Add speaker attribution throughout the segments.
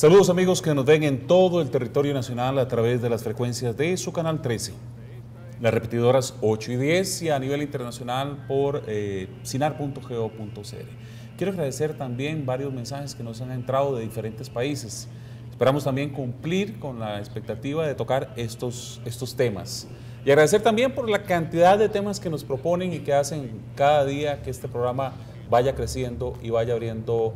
Speaker 1: Saludos amigos que nos ven en todo el territorio nacional a través de las frecuencias de su canal 13, las repetidoras 8 y 10 y a nivel internacional por sinar.go.cr. Quiero agradecer también varios mensajes que nos han entrado de diferentes países. Esperamos también cumplir con la expectativa de tocar estos temas. Y agradecer también por la cantidad de temas que nos proponen y que hacen cada día que este programa vaya creciendo y vaya abriendo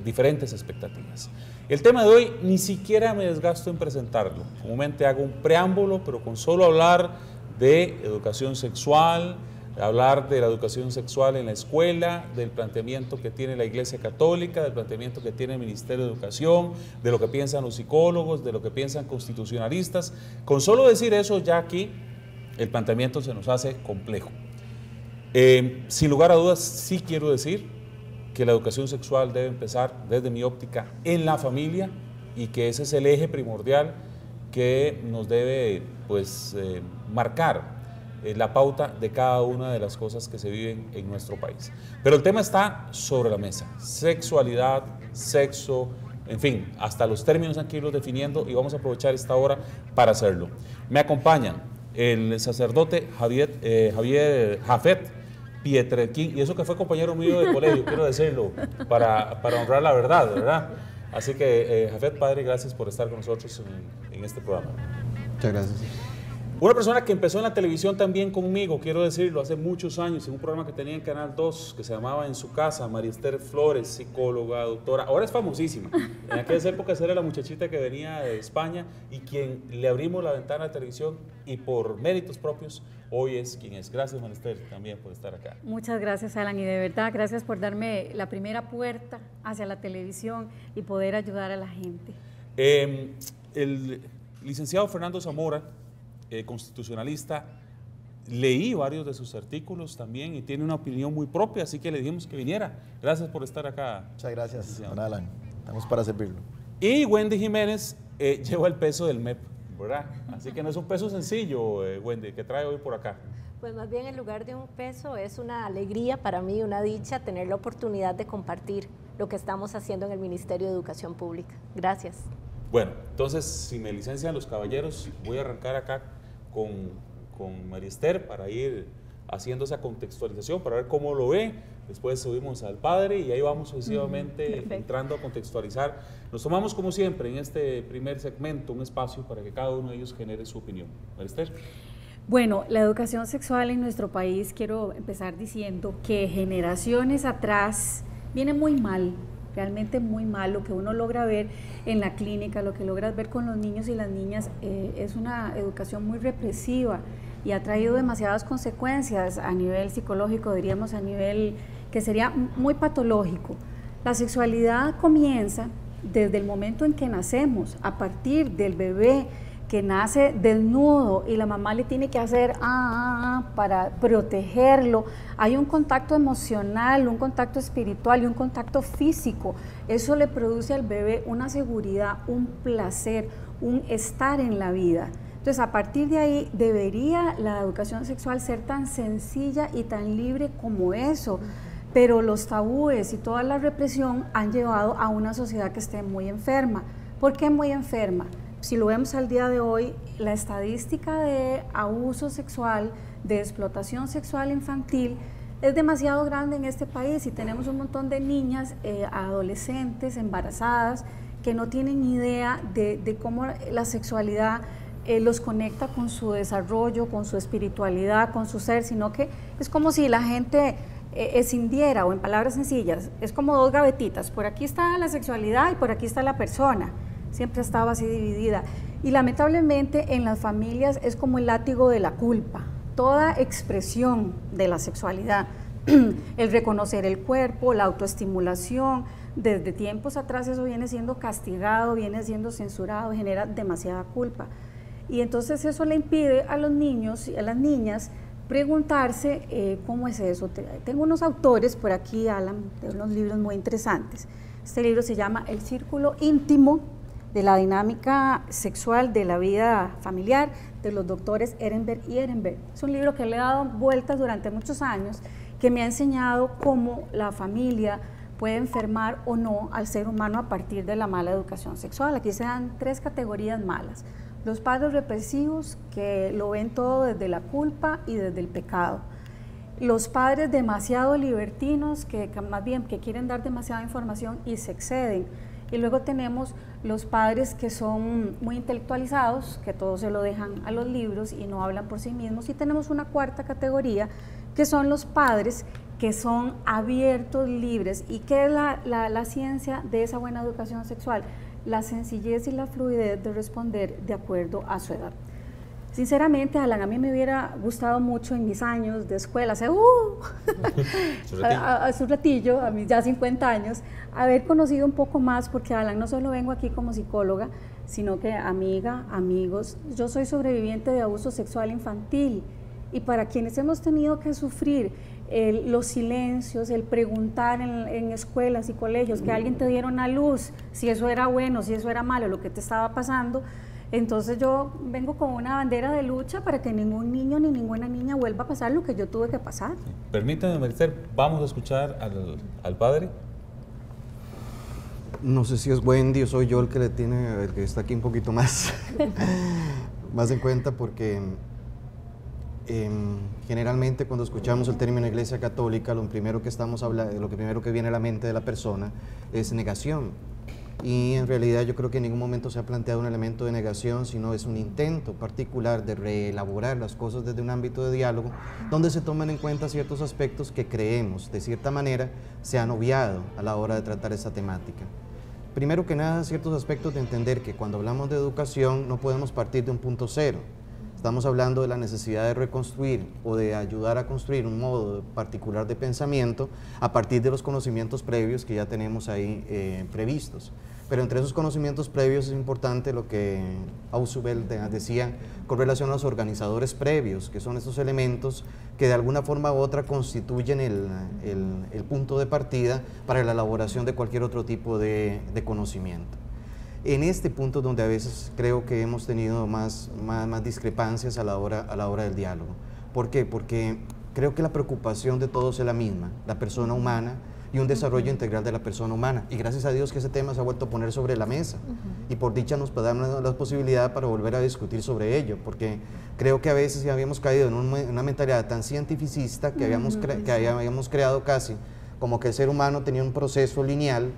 Speaker 1: diferentes expectativas. El tema de hoy ni siquiera me desgasto en presentarlo. Comúnmente hago un preámbulo, pero con solo hablar de educación sexual, hablar de la educación sexual en la escuela, del planteamiento que tiene la Iglesia Católica, del planteamiento que tiene el Ministerio de Educación, de lo que piensan los psicólogos, de lo que piensan constitucionalistas. Con solo decir eso ya aquí el planteamiento se nos hace complejo. Sin lugar a dudas sí quiero decir que la educación sexual debe empezar desde mi óptica en la familia y que ese es el eje primordial que nos debe marcar la pauta de cada una de las cosas que se viven en nuestro país. Pero el tema está sobre la mesa: sexualidad, sexo, en fin, hasta los términos hay que irlos definiendo y vamos a aprovechar esta hora para hacerlo. Me acompañan el sacerdote Javier Jafet Pietrequín, y eso que fue compañero mío de colegio, quiero decirlo, para honrar la verdad, ¿verdad? Así que, Jafet, padre, gracias por estar con nosotros en este programa.
Speaker 2: Muchas gracias.
Speaker 1: Una persona que empezó en la televisión también conmigo, quiero decirlo, hace muchos años, en un programa que tenía en Canal 2, que se llamaba En su casa, María Esther Flores, psicóloga, doctora, ahora es famosísima. En aquellas épocas era la muchachita que venía de España y quien le abrimos la ventana a la televisión y por méritos propios, hoy es quien es. Gracias, María Esther, también por estar acá.
Speaker 3: Muchas gracias, Alan, y de verdad, gracias por darme la primera puerta hacia la televisión y poder ayudar a la gente.
Speaker 1: El licenciado Fernando Zamora, constitucionalista, leí varios de sus artículos también y tiene una opinión muy propia, así que le dijimos que viniera. Gracias por estar acá.
Speaker 2: Muchas gracias, don Alan. Estamos para servirlo.
Speaker 1: Y Wendy Jiménez lleva el peso del MEP, ¿verdad? Así que no es un peso sencillo, Wendy, que trae hoy por acá.
Speaker 4: Pues más bien en lugar de un peso es una alegría para mí, una dicha tener la oportunidad de compartir lo que estamos haciendo en el Ministerio de Educación Pública. Gracias.
Speaker 1: Bueno, entonces, si me licencian los caballeros, voy a arrancar acá con María Esther para ir haciendo esa contextualización, para ver cómo lo ve. Después subimos al padre y ahí vamos sucesivamente entrando a contextualizar. Nos tomamos, como siempre, en este primer segmento, un espacio para que cada uno de ellos genere su opinión. María Esther.
Speaker 3: Bueno, la educación sexual en nuestro país, quiero empezar diciendo que generaciones atrás viene muy mal. Realmente muy mal. Lo que uno logra ver en la clínica, lo que logras ver con los niños y las niñas es una educación muy represiva y ha traído demasiadas consecuencias a nivel psicológico, diríamos a nivel que sería muy patológico. La sexualidad comienza desde el momento en que nacemos, a partir del bebé que nace desnudo y la mamá le tiene que hacer para protegerlo. Hay un contacto emocional, un contacto espiritual y un contacto físico. Eso le produce al bebé una seguridad, un placer, un estar en la vida. Entonces, a partir de ahí, debería la educación sexual ser tan sencilla y tan libre como eso. Pero los tabúes y toda la represión han llevado a una sociedad que esté muy enferma. ¿Por qué muy enferma? Si lo vemos al día de hoy, la estadística de abuso sexual, de explotación sexual infantil, es demasiado grande en este país y tenemos un montón de niñas, adolescentes, embarazadas, que no tienen idea de cómo la sexualidad los conecta con su desarrollo, con su espiritualidad, con su ser, sino que es como si la gente escindiera, o en palabras sencillas, es como dos gavetitas, por aquí está la sexualidad y por aquí está la persona. Siempre estaba así dividida y lamentablemente en las familias es como el látigo de la culpa. Toda expresión de la sexualidad, el reconocer el cuerpo, la autoestimulación, desde tiempos atrás eso viene siendo castigado, viene siendo censurado, genera demasiada culpa y entonces eso le impide a los niños y a las niñas preguntarse cómo es eso. Tengo unos autores por aquí, Alan, de unos libros muy interesantes. Este libro se llama El Círculo Íntimo de la dinámica sexual de la vida familiar, de los doctores Ehrenberg y Ehrenberg. Es un libro que le he dado vueltas durante muchos años, que me ha enseñado cómo la familia puede enfermar o no al ser humano a partir de la mala educación sexual. Aquí se dan 3 categorías malas. Los padres represivos, que lo ven todo desde la culpa y desde el pecado. Los padres demasiado libertinos, que más bien que quieren dar demasiada información y se exceden. Y luego tenemos los padres que son muy intelectualizados, que todo se lo dejan a los libros y no hablan por sí mismos. Y tenemos una 4ª categoría, que son los padres que son abiertos, libres. ¿Y qué es la ciencia de esa buena educación sexual? La sencillez y la fluidez de responder de acuerdo a su edad. Sinceramente, Alan, a mí me hubiera gustado mucho en mis años de escuela, hace un ratillo, a mis ya 50 años, haber conocido un poco más, porque Alan, no solo vengo aquí como psicóloga, sino que amiga, amigos, yo soy sobreviviente de abuso sexual infantil, y para quienes hemos tenido que sufrir los silencios, el preguntar en escuelas y colegios, que alguien te diera una luz, si eso era bueno, si eso era malo, lo que te estaba pasando. Entonces yo vengo con una bandera de lucha para que ningún niño ni ninguna niña vuelva a pasar lo que yo tuve que pasar.
Speaker 1: Permítame, Marister, vamos a escuchar al padre.
Speaker 5: No sé si es Wendy o soy yo el que está aquí un poquito más, más en cuenta, porque generalmente cuando escuchamos el término Iglesia Católica, lo primero que viene a la mente de la persona es negación. Y en realidad yo creo que en ningún momento se ha planteado un elemento de negación, sino es un intento particular de reelaborar las cosas desde un ámbito de diálogo, donde se toman en cuenta ciertos aspectos que creemos, de cierta manera, se han obviado a la hora de tratar esa temática. Primero que nada, ciertos aspectos de entender que cuando hablamos de educación no podemos partir de un punto cero. Estamos hablando de la necesidad de reconstruir o de ayudar a construir un modo particular de pensamiento a partir de los conocimientos previos que ya tenemos ahí previstos. Pero entre esos conocimientos previos es importante lo que Ausubel decía con relación a los organizadores previos, que son esos elementos que de alguna forma u otra constituyen el punto de partida para la elaboración de cualquier otro tipo de conocimiento. En este punto donde a veces creo que hemos tenido más discrepancias a la hora del diálogo. ¿Por qué? Porque creo que la preocupación de todos es la misma, la persona humana y un desarrollo integral de la persona humana. Y gracias a Dios que ese tema se ha vuelto a poner sobre la mesa. Y por dicha nos puede dar la posibilidad para volver a discutir sobre ello, porque creo que a veces ya habíamos caído en una mentalidad tan cientificista que habíamos creado casi como que el ser humano tenía un proceso lineal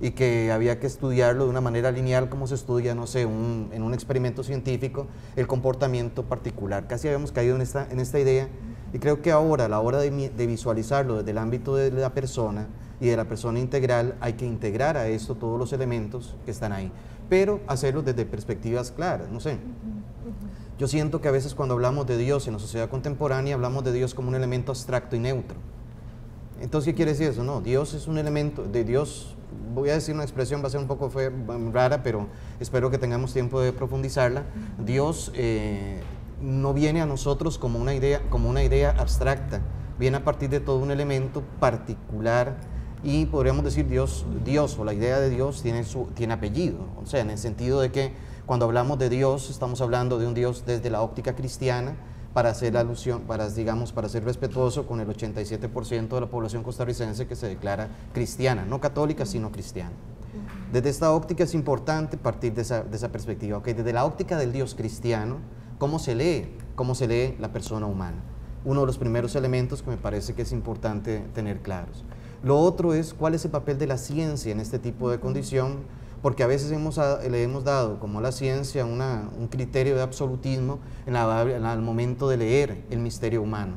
Speaker 5: y que había que estudiarlo de una manera lineal como se estudia, no sé, en un experimento científico, el comportamiento particular. Casi habíamos caído en esta idea, y creo que ahora, a la hora de visualizarlo desde el ámbito de la persona y de la persona integral, hay que integrar a esto todos los elementos que están ahí, pero hacerlo desde perspectivas claras, no sé. Yo siento que a veces cuando hablamos de Dios en la sociedad contemporánea, hablamos de Dios como un elemento abstracto y neutro. Entonces, ¿qué quiere decir eso? No, Dios es un elemento de Dios. Voy a decir una expresión, va a ser un poco rara, pero espero que tengamos tiempo de profundizarla. Dios no viene a nosotros como una idea abstracta, viene a partir de todo un elemento particular, y podríamos decir Dios o la idea de Dios tiene apellido, o sea, en el sentido de que cuando hablamos de Dios estamos hablando de un Dios desde la óptica cristiana, para hacer alusión, para ser respetuoso con el 87% de la población costarricense que se declara cristiana, no católica, sino cristiana. Desde esta óptica es importante partir de esa perspectiva. Okay, desde la óptica del Dios cristiano, ¿cómo se lee la persona humana? Uno de los primeros elementos que me parece que es importante tener claros. Lo otro es cuál es el papel de la ciencia en este tipo de condición, porque a veces le hemos dado como a la ciencia un criterio de absolutismo al momento de leer el misterio humano.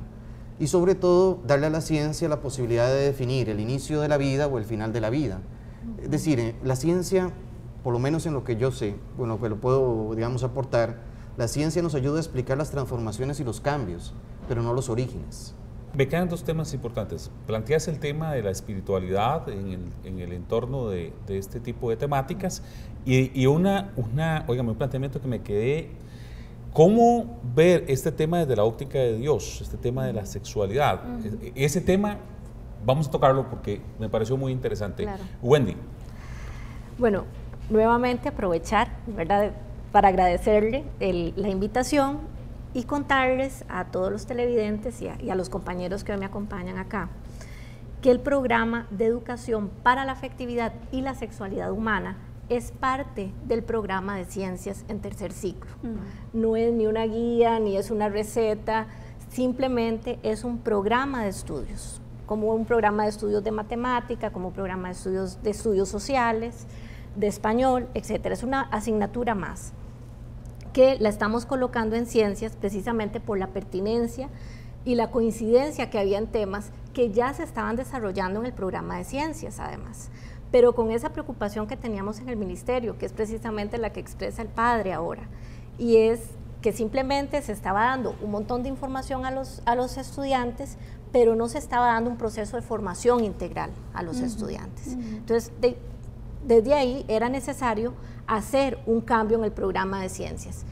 Speaker 5: Y sobre todo, darle a la ciencia la posibilidad de definir el inicio de la vida o el final de la vida. Es decir, la ciencia, por lo menos en lo que yo sé, bueno, que lo puedo, digamos, aportar, la ciencia nos ayuda a explicar las transformaciones y los cambios, pero no los orígenes.
Speaker 1: Me quedan dos temas importantes. Planteas el tema de la espiritualidad en el entorno de este tipo de temáticas y un planteamiento que me quedé, ¿cómo ver este tema desde la óptica de Dios, este tema de la sexualidad? Ese tema, vamos a tocarlo porque me pareció muy interesante. Claro. Wendy.
Speaker 4: Bueno, nuevamente aprovechar, ¿verdad?, para agradecerle la invitación y contarles a todos los televidentes y a los compañeros que hoy me acompañan acá, que el programa de educación para la afectividad y la sexualidad humana es parte del programa de ciencias en tercer ciclo. No es ni una guía, ni es una receta, simplemente es un programa de estudios, como un programa de estudios de matemática, como un programa de estudios sociales, de español, etc. Es una asignatura más que la estamos colocando en ciencias precisamente por la pertinencia y la coincidencia que había en temas que ya se estaban desarrollando en el programa de ciencias además, pero con esa preocupación que teníamos en el ministerio, que es precisamente la que expresa el padre ahora, y es que simplemente se estaba dando un montón de información a los estudiantes, pero no se estaba dando un proceso de formación integral a los estudiantes. Entonces, desde ahí era necesario hacer un cambio en el programa de ciencias.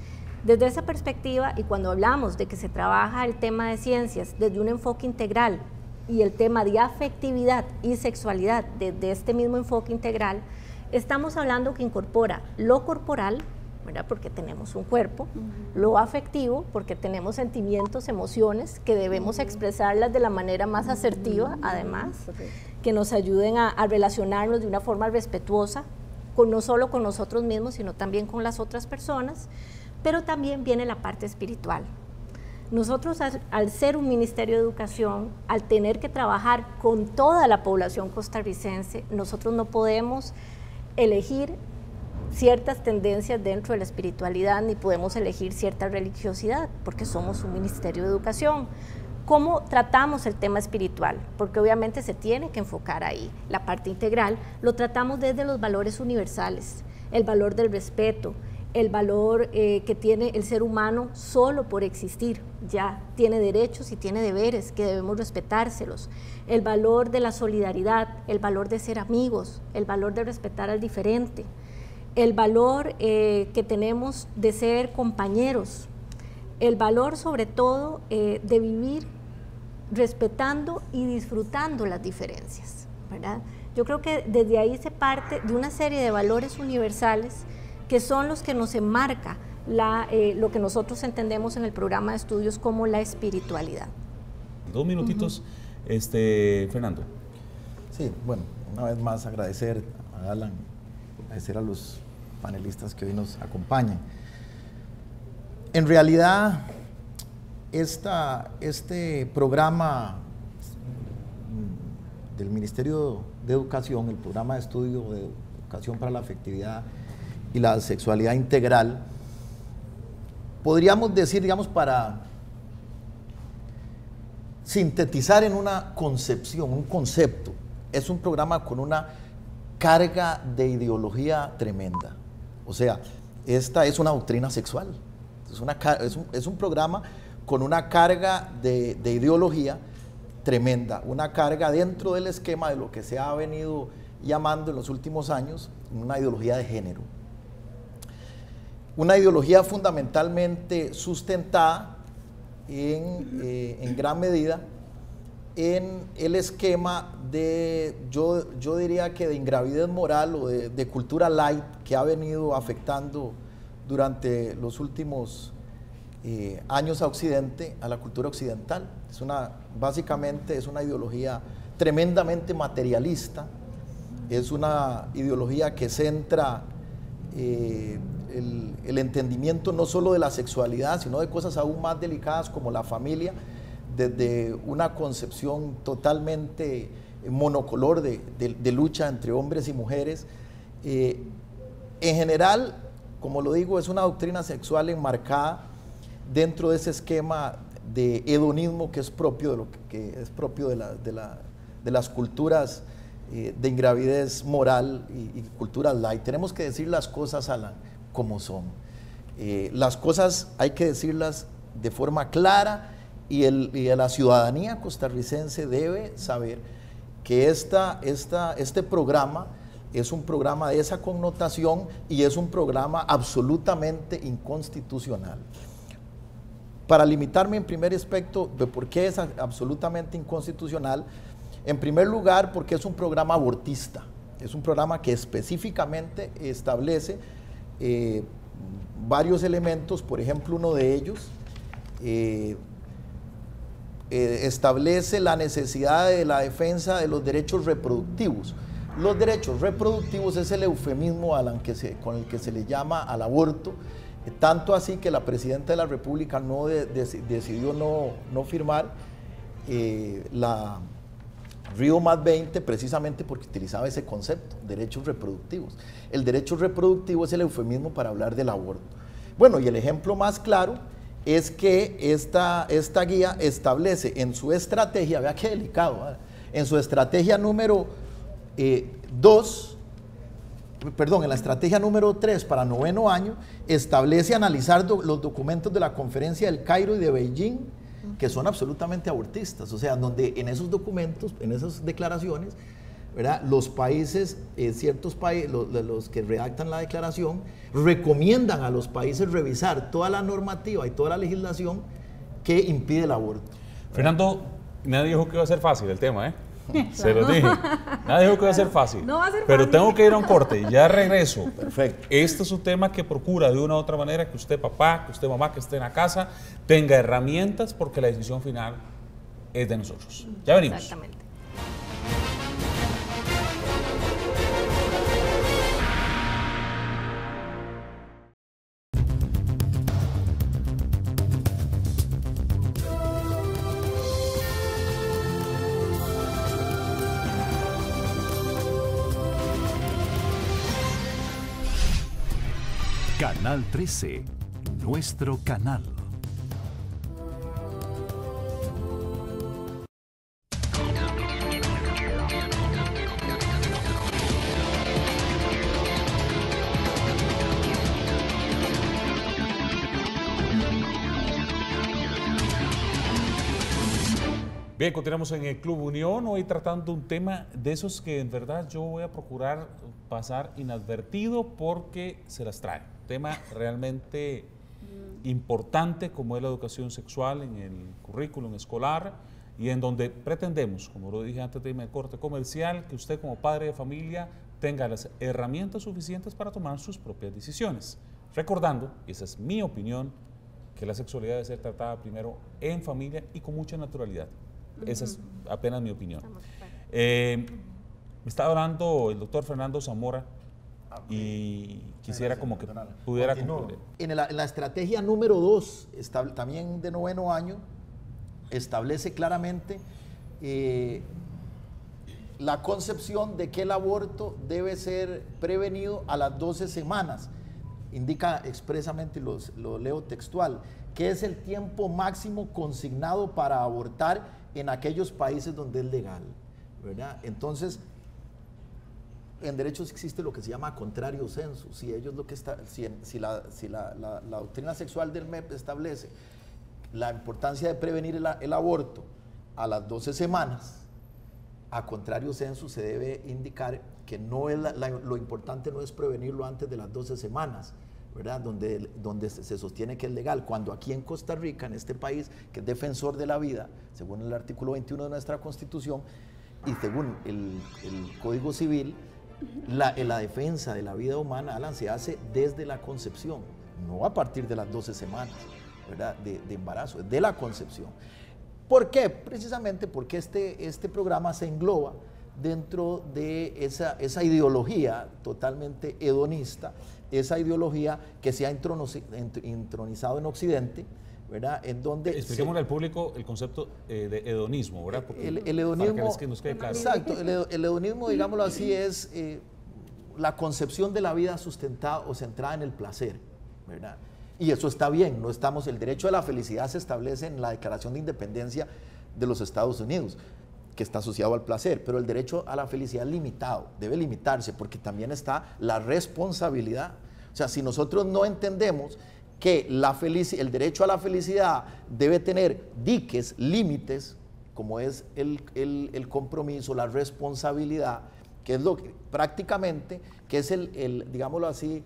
Speaker 4: Desde esa perspectiva, y cuando hablamos de que se trabaja el tema de ciencias desde un enfoque integral y el tema de afectividad y sexualidad desde este mismo enfoque integral, estamos hablando que incorpora lo corporal, ¿verdad? Porque tenemos un cuerpo, lo afectivo, porque tenemos sentimientos, emociones, que debemos expresarlas de la manera más asertiva, además, que nos ayuden a relacionarnos de una forma respetuosa, no solo con nosotros mismos, sino también con las otras personas, pero también viene la parte espiritual. Nosotros, al ser un Ministerio de Educación, al tener que trabajar con toda la población costarricense, nosotros no podemos elegir ciertas tendencias dentro de la espiritualidad, ni podemos elegir cierta religiosidad, porque somos un Ministerio de Educación. ¿Cómo tratamos el tema espiritual? Porque obviamente se tiene que enfocar ahí. La parte integral lo tratamos desde los valores universales, el valor del respeto, el valor que tiene el ser humano solo por existir, ya tiene derechos y tiene deberes que debemos respetárselos, el valor de la solidaridad, el valor de ser amigos, el valor de respetar al diferente, el valor que tenemos de ser compañeros, el valor sobre todo de vivir respetando y disfrutando las diferencias, ¿verdad? Yo creo que desde ahí se parte de una serie de valores universales que son los que nos enmarca lo que nosotros entendemos en el programa de estudios como la espiritualidad.
Speaker 1: 2 minutitos, Fernando.
Speaker 2: Sí, bueno, una vez más agradecer a Alan, agradecer a los panelistas que hoy nos acompañan. En realidad, este programa del Ministerio de Educación, el programa de estudio de educación para la afectividad y la sexualidad integral, podríamos decir, digamos, para sintetizar en una concepción, un concepto, es un programa con una carga de ideología tremenda. O sea, esta es una doctrina sexual, es un programa con una carga de ideología tremenda, una carga dentro del esquema de lo que se ha venido llamando en los últimos años una ideología de género. Una ideología fundamentalmente sustentada en gran medida en el esquema de, yo diría que de ingravidez moral o de cultura light que ha venido afectando durante los últimos años a Occidente, a la cultura occidental. Básicamente es una ideología tremendamente materialista, es una ideología que centra el entendimiento no solo de la sexualidad, sino de cosas aún más delicadas como la familia, desde una concepción totalmente monocolor de lucha entre hombres y mujeres. En general, como lo digo, es una doctrina sexual enmarcada dentro de ese esquema de hedonismo que es propio de las culturas de ingravidez moral y culturas light. Tenemos que decir las cosas, Alan, como son. Las cosas hay que decirlas de forma clara y la ciudadanía costarricense debe saber que este programa es un programa de esa connotación y es un programa absolutamente inconstitucional. Para limitarme en primer aspecto de por qué es absolutamente inconstitucional, en primer lugar porque es un programa abortista, es un programa que específicamente establece varios elementos, por ejemplo uno de ellos establece la necesidad de la defensa de los derechos reproductivos. Los derechos reproductivos es el eufemismo con el que se le llama al aborto, tanto así que la Presidenta de la República decidió no firmar la Río +20 precisamente porque utilizaba ese concepto, derechos reproductivos. El derecho reproductivo es el eufemismo para hablar del aborto. Bueno, y el ejemplo más claro es que esta guía establece en su estrategia, vea qué delicado, ¿verdad? En su estrategia número 2, perdón, en la estrategia número 3 para 9º año, establece analizar los documentos de la Conferencia del Cairo y de Beijing, que son absolutamente abortistas, o sea, donde en esos documentos, en esas declaraciones, ¿verdad?, los países, ciertos países, los que redactan la declaración, recomiendan a los países revisar toda la normativa y toda la legislación que impide el aborto.
Speaker 1: Fernando, nadie dijo que iba a ser fácil el tema, ¿eh? Se lo dije. Nadie dijo que iba a ser fácil.
Speaker 3: No va a ser
Speaker 1: pero
Speaker 3: fácil.
Speaker 1: tengo que ir a un corte, ya regreso.
Speaker 2: Perfecto.
Speaker 1: Este es un tema que procura de una u otra manera que usted papá, que usted mamá, que esté en la casa, tenga herramientas porque la decisión final es de nosotros. Ya venimos.
Speaker 4: Exactamente.
Speaker 6: Canal 13, nuestro canal.
Speaker 1: Bien, continuamos en el Club Unión, hoy tratando un tema de esos que en verdad yo voy a procurar pasar inadvertido porque se las trae. Tema realmente importante como es la educación sexual en el currículum escolar y en donde pretendemos, como lo dije antes de irme al corte comercial, que usted como padre de familia tenga las herramientas suficientes para tomar sus propias decisiones. Recordando, y esa es mi opinión, que la sexualidad debe ser tratada primero en familia y con mucha naturalidad. Esa es apenas mi opinión. Me estaba hablando el doctor Fernando Zamora y quisiera como que pudiera concluir.
Speaker 2: En la estrategia número 2, también de 9º año, establece claramente la concepción de que el aborto debe ser prevenido a las 12 semanas. Indica expresamente, lo leo textual, que es el tiempo máximo consignado para abortar en aquellos países donde es legal, ¿verdad? Entonces, en derechos existe lo que se llama contrario censo. Si ellos lo que está, si la doctrina sexual del MEP establece la importancia de prevenir el aborto a las 12 semanas, a contrario censo se debe indicar que no es lo importante no es prevenirlo antes de las 12 semanas, ¿verdad? Donde se sostiene que es legal, cuando aquí en Costa Rica, en este país que es defensor de la vida, según el artículo 21 de nuestra Constitución y según el Código Civil, la defensa de la vida humana, Alan, se hace desde la concepción, no a partir de las 12 semanas, ¿verdad?, de embarazo, es de la concepción. ¿Por qué? Precisamente porque este programa se engloba dentro de esa ideología totalmente hedonista, esa ideología que se ha entronizado en Occidente, ¿verdad? En donde
Speaker 1: expliquémosle al público el concepto de hedonismo, ¿verdad? Porque
Speaker 2: el hedonismo,
Speaker 1: para que nos quede claro.
Speaker 2: Exacto, el hedonismo, digámoslo así, es la concepción de la vida sustentada o centrada en el placer, ¿verdad? Y eso está bien, no estamos, el derecho a la felicidad se establece en la Declaración de Independencia de los Estados Unidos, que está asociado al placer, pero el derecho a la felicidad es limitado, debe limitarse, porque también está la responsabilidad. O sea, si nosotros no entendemos que el derecho a la felicidad debe tener diques, límites, como es el compromiso, la responsabilidad, que es lo que prácticamente, que es digámoslo así,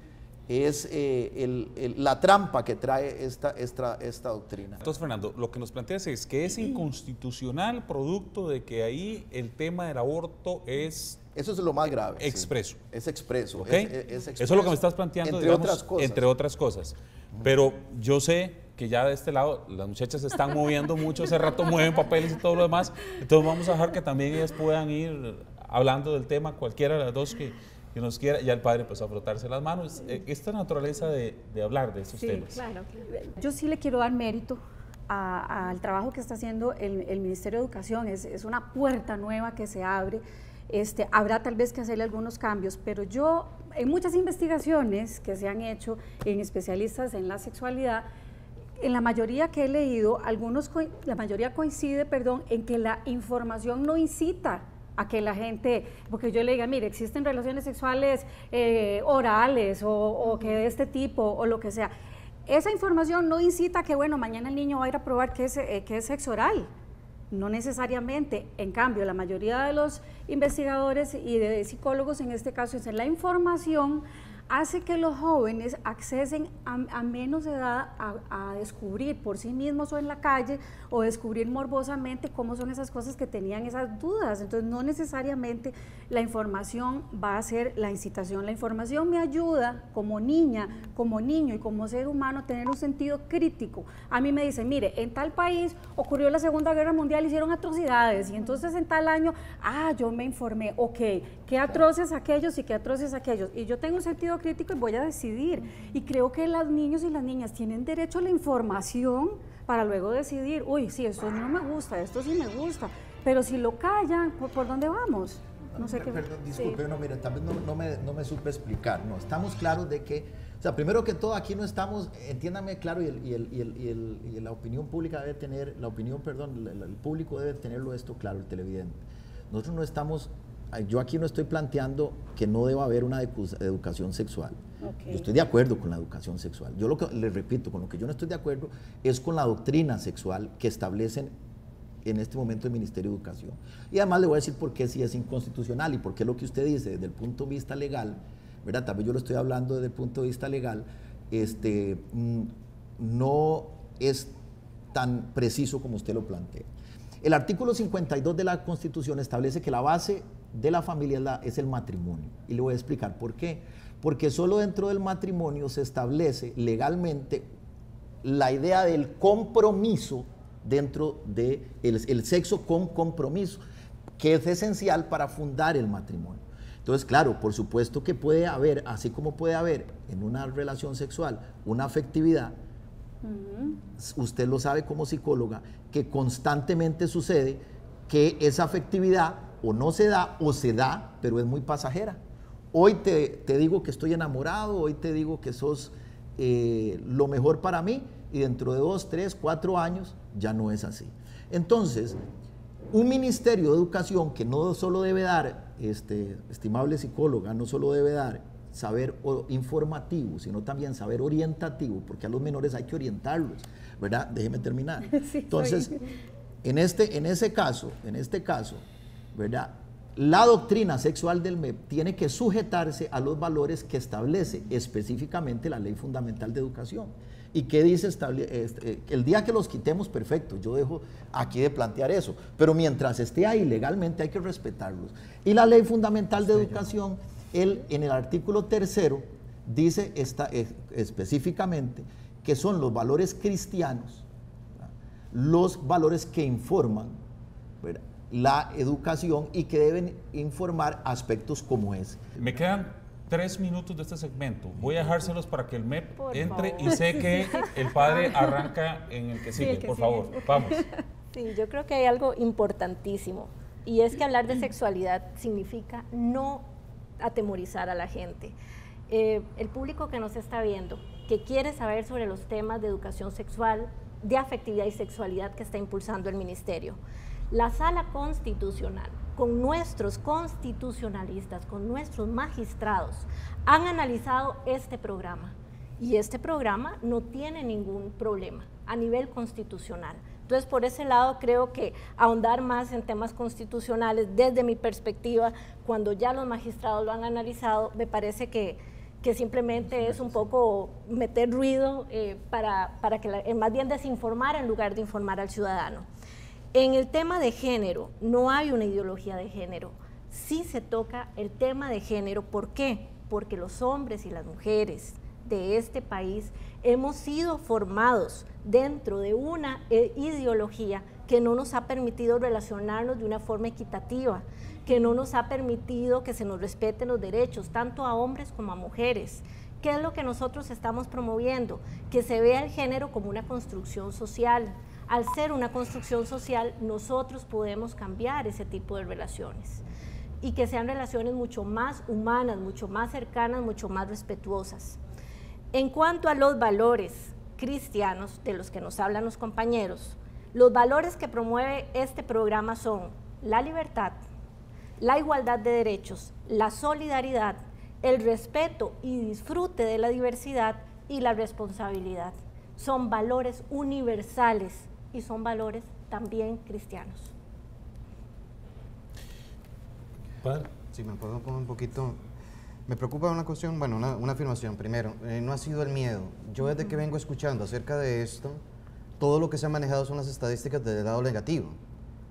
Speaker 2: es la trampa que trae esta doctrina.
Speaker 1: Entonces, Fernando, lo que nos planteas es que es inconstitucional producto de que ahí el tema del aborto es...
Speaker 2: Eso es lo más grave.
Speaker 1: Expreso.
Speaker 2: Sí. Es expreso.
Speaker 1: ¿Okay?
Speaker 2: Es expreso.
Speaker 1: Eso es lo que me estás planteando,
Speaker 2: entre
Speaker 1: digamos,
Speaker 2: otras cosas.
Speaker 1: entre otras cosas. Pero yo sé que ya de este lado las muchachas se están moviendo mucho, hace rato mueven papeles y todo lo demás, entonces vamos a dejar que también ellas puedan ir hablando del tema, cualquiera de las dos que nos quiera. Ya el padre empezó a frotarse las manos, esta naturaleza de hablar de estos temas.
Speaker 3: Claro. Yo sí le quiero dar mérito al trabajo que está haciendo el Ministerio de Educación, es una puerta nueva que se abre. Habrá tal vez que hacerle algunos cambios, pero yo, en muchas investigaciones que se han hecho en especialistas en la sexualidad, en la mayoría que he leído, la mayoría coincide, en que la información no incita a que la gente, porque yo le diga, mire, existen relaciones sexuales orales o que de este tipo o lo que sea. Esa información no incita a que, bueno, mañana el niño va a ir a probar qué es sexo oral. No necesariamente. En cambio, la mayoría de los investigadores y de psicólogos, en este caso, es la información hace que los jóvenes accesen a menos edad a descubrir por sí mismos o en la calle o descubrir morbosamente cómo son esas cosas que tenían esas dudas. Entonces no necesariamente la información va a ser la incitación. La información me ayuda como niña, como niño y como ser humano a tener un sentido crítico. A mí me dicen, mire, en tal país ocurrió la Segunda Guerra Mundial, hicieron atrocidades y entonces en tal año, yo me informé, ok, qué atroces aquellos y qué atroces aquellos. Y yo tengo un sentido crítico y voy a decidir. Y creo que los niños y las niñas tienen derecho a la información para luego decidir, uy, sí, esto no me gusta, esto sí me gusta, pero si lo callan, ¿por dónde vamos? No sé qué.
Speaker 2: Perdón, disculpe, sí. No, mire, tal vez no me supe explicar. No, estamos claros de que, o sea, primero que todo, aquí no estamos, entiéndame claro, y la opinión pública debe tener, el público debe tenerlo esto claro, el televidente. Nosotros no estamos, yo aquí no estoy planteando que no deba haber una educación sexual. Okay. Yo estoy de acuerdo con la educación sexual. Yo lo que les repito, con lo que yo no estoy de acuerdo es con la doctrina sexual que establecen en este momento el Ministerio de Educación. Y además le voy a decir por qué sí es inconstitucional y por qué lo que usted dice desde el punto de vista legal, ¿verdad? También yo lo estoy hablando desde el punto de vista legal, no es tan preciso como usted lo plantea. El artículo 52 de la Constitución establece que la base de la familia es el matrimonio. Y le voy a explicar por qué. Porque solo dentro del matrimonio se establece legalmente la idea del compromiso dentro del sexo con compromiso, que es esencial para fundar el matrimonio. Entonces, claro, por supuesto que puede haber, así como puede haber en una relación sexual una afectividad, usted lo sabe como psicóloga, que constantemente sucede que esa afectividad o no se da o se da, pero es muy pasajera. Hoy te digo que estoy enamorado, hoy te digo que sos lo mejor para mí, y dentro de 2, 3, 4 años ya no es así. Entonces, un Ministerio de Educación que no solo debe dar, estimable psicóloga, no solo debe dar saber informativo, sino también saber orientativo, porque a los menores hay que orientarlos, ¿verdad? Déjeme terminar. Sí, entonces, en este caso, ¿verdad? La doctrina sexual del MEP tiene que sujetarse a los valores que establece específicamente la Ley Fundamental de Educación. ¿Y qué dice? El día que los quitemos, perfecto, yo dejo aquí de plantear eso, pero mientras esté ahí legalmente hay que respetarlos. Y la Ley Fundamental de Educación, en el artículo 3º, dice específicamente que son los valores cristianos, ¿verdad? Los valores que informan, ¿verdad?, la educación y que deben informar aspectos como ese.
Speaker 1: Me quedan 3 minutos de este segmento. Voy a dejárselos para que el MEP entre y sé que el padre arranca en el que sigue. Por favor, vamos.
Speaker 4: Sí, yo creo que hay algo importantísimo y es que hablar de sexualidad significa no atemorizar a la gente. El público que nos está viendo, que quiere saber sobre los temas de educación sexual, de afectividad y sexualidad que está impulsando el Ministerio, la Sala Constitucional, con nuestros constitucionalistas, con nuestros magistrados, han analizado este programa y este programa no tiene ningún problema a nivel constitucional. Entonces, por ese lado, creo que ahondar más en temas constitucionales, desde mi perspectiva, cuando ya los magistrados lo han analizado, me parece que simplemente es un poco meter ruido para que más bien desinformar en lugar de informar al ciudadano. En el tema de género, no hay una ideología de género, sí se toca el tema de género. ¿Por qué? Porque los hombres y las mujeres de este país hemos sido formados dentro de una ideología que no nos ha permitido relacionarnos de una forma equitativa, que no nos ha permitido que se nos respeten los derechos, tanto a hombres como a mujeres. ¿Qué es lo que nosotros estamos promoviendo? Que se vea el género como una construcción social. Al ser una construcción social, nosotros podemos cambiar ese tipo de relaciones y que sean relaciones mucho más humanas, mucho más cercanas, mucho más respetuosas. En cuanto a los valores cristianos de los que nos hablan los compañeros, los valores que promueve este programa son la libertad, la igualdad de derechos, la solidaridad, el respeto y disfrute de la diversidad y la responsabilidad. Son valores universales y son valores también cristianos.
Speaker 1: Padre.
Speaker 5: Si me puedo poner un poquito... Me preocupa una cuestión, bueno, una afirmación. Primero, no ha sido el miedo. Yo desde que vengo escuchando acerca de esto, todo lo que se ha manejado son las estadísticas del lado negativo.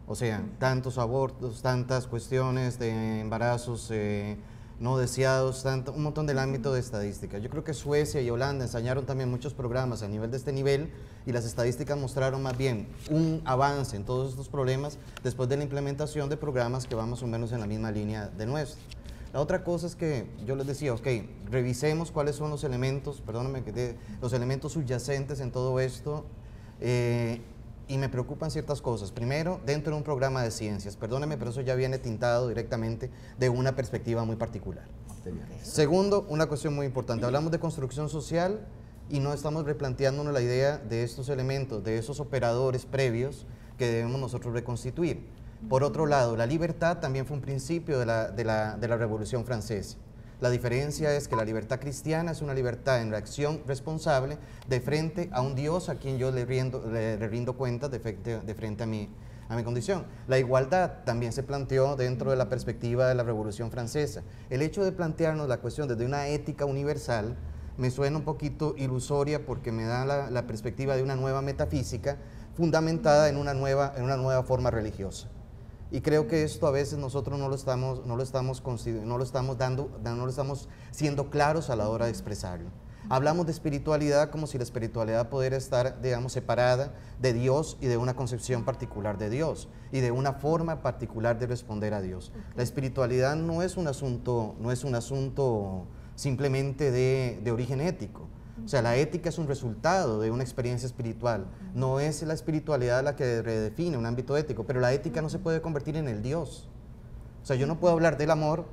Speaker 5: O sea, tantos abortos, tantas cuestiones de embarazos no deseados, un montón del ámbito de estadística. Yo creo que Suecia y Holanda ensañaron también muchos programas a nivel de este nivel y las estadísticas mostraron más bien un avance en todos estos problemas después de la implementación de programas que van más o menos en la misma línea de nuestro. La otra cosa es que yo les decía, ok, revisemos cuáles son los elementos, perdóname, los elementos subyacentes en todo esto, y me preocupan ciertas cosas. Primero, dentro de un programa de ciencias, perdóneme, pero eso ya viene tintado directamente de una perspectiva muy particular. Segundo, una cuestión muy importante, hablamos de construcción social y no estamos replanteándonos la idea de estos elementos, de esos operadores previos que debemos nosotros reconstituir. Por otro lado, la libertad también fue un principio de la Revolución Francesa. La diferencia es que la libertad cristiana es una libertad en reacción responsable de frente a un Dios a quien yo le rindo cuentas de frente a mi condición. La igualdad también se planteó dentro de la perspectiva de la Revolución Francesa. El hecho de plantearnos la cuestión desde una ética universal me suena un poquito ilusoria porque me da la perspectiva de una nueva metafísica fundamentada en una nueva forma religiosa. Y creo que esto a veces nosotros no lo estamos siendo claros a la hora de expresarlo. Hablamos de espiritualidad como si la espiritualidad pudiera estar, digamos, separada de Dios y de una concepción particular de Dios y de una forma particular de responder a Dios. La espiritualidad no es un asunto simplemente de origen ético. O sea, la ética es un resultado de una experiencia espiritual. No es la espiritualidad la que redefine un ámbito ético, pero la ética no se puede convertir en el Dios. O sea, yo no puedo hablar del amor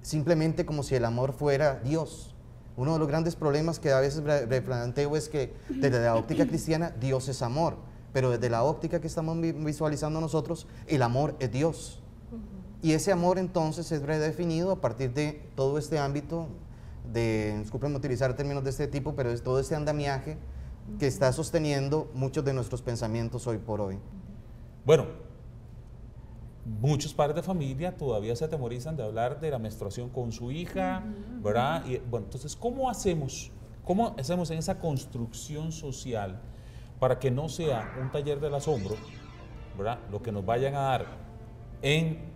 Speaker 5: simplemente como si el amor fuera Dios. Uno de los grandes problemas que a veces replanteo es que desde la óptica cristiana Dios es amor, pero desde la óptica que estamos visualizando nosotros, el amor es Dios. Y ese amor entonces es redefinido a partir de todo este ámbito discúlpenme utilizar términos de este tipo, pero es todo este andamiaje que está sosteniendo muchos de nuestros pensamientos hoy por hoy.
Speaker 1: Bueno, muchos padres de familia todavía se atemorizan de hablar de la menstruación con su hija, ¿verdad? Y, bueno, entonces, ¿cómo hacemos en esa construcción social para que no sea un taller del asombro, ¿verdad? Lo que nos vayan a dar en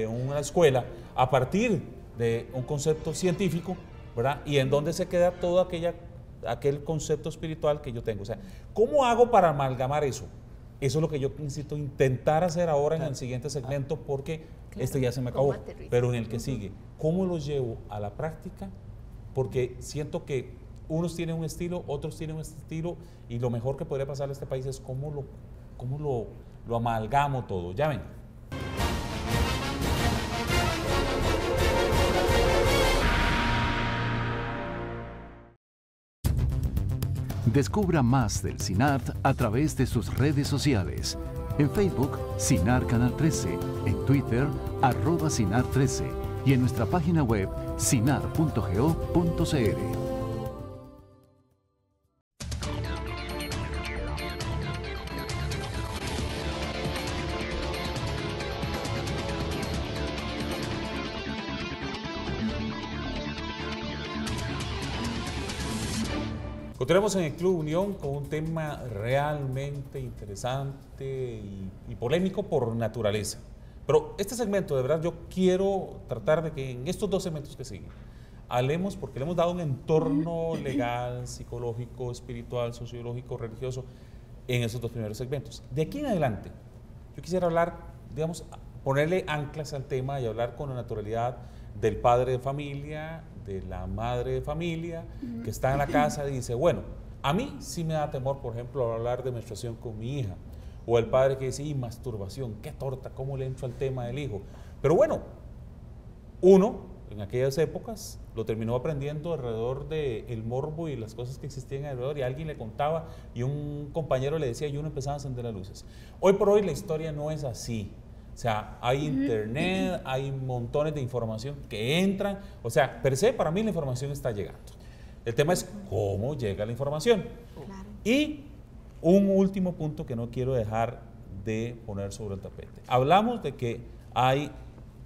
Speaker 1: una escuela a partir de un concepto científico, ¿verdad? Y en dónde se queda todo aquel concepto espiritual que yo tengo. O sea, ¿cómo hago para amalgamar eso? Eso es lo que yo necesito intentar hacer ahora en el siguiente segmento, porque este ya se me acabó, pero en el que sigue, ¿cómo lo llevo a la práctica? Porque siento que unos tienen un estilo, otros tienen un estilo, y lo mejor que podría pasar a este país es cómo lo amalgamo todo. Ya ven.
Speaker 6: Descubra más del CINART a través de sus redes sociales. En Facebook, CINART Canal 13, en Twitter, @CINART13 y en nuestra página web cinar.go.cr.
Speaker 1: Continuamos en el Club Unión con un tema realmente interesante y polémico por naturaleza. Pero este segmento, de verdad, yo quiero tratar de que en estos dos segmentos que siguen hablemos, porque le hemos dado un entorno legal, psicológico, espiritual, sociológico, religioso en esos dos primeros segmentos. De aquí en adelante, yo quisiera hablar, digamos, ponerle anclas al tema y hablar con la naturalidad del padre de familia, de la madre de familia, que está en la casa y dice, bueno, a mí sí me da temor, por ejemplo, hablar de menstruación con mi hija, o el padre que dice, y masturbación, qué torta, cómo le entro al tema del hijo. Pero bueno, uno, en aquellas épocas, lo terminó aprendiendo alrededor del morbo y las cosas que existían alrededor, y alguien le contaba, y un compañero le decía, y uno empezaba a encender las luces. Hoy por hoy la historia no es así. O sea, hay internet, hay montones de información que entran. O sea, per se, para mí la información está llegando. El tema es cómo llega la información.
Speaker 4: Claro.
Speaker 1: Y un último punto que no quiero dejar de poner sobre el tapete. Hablamos de que hay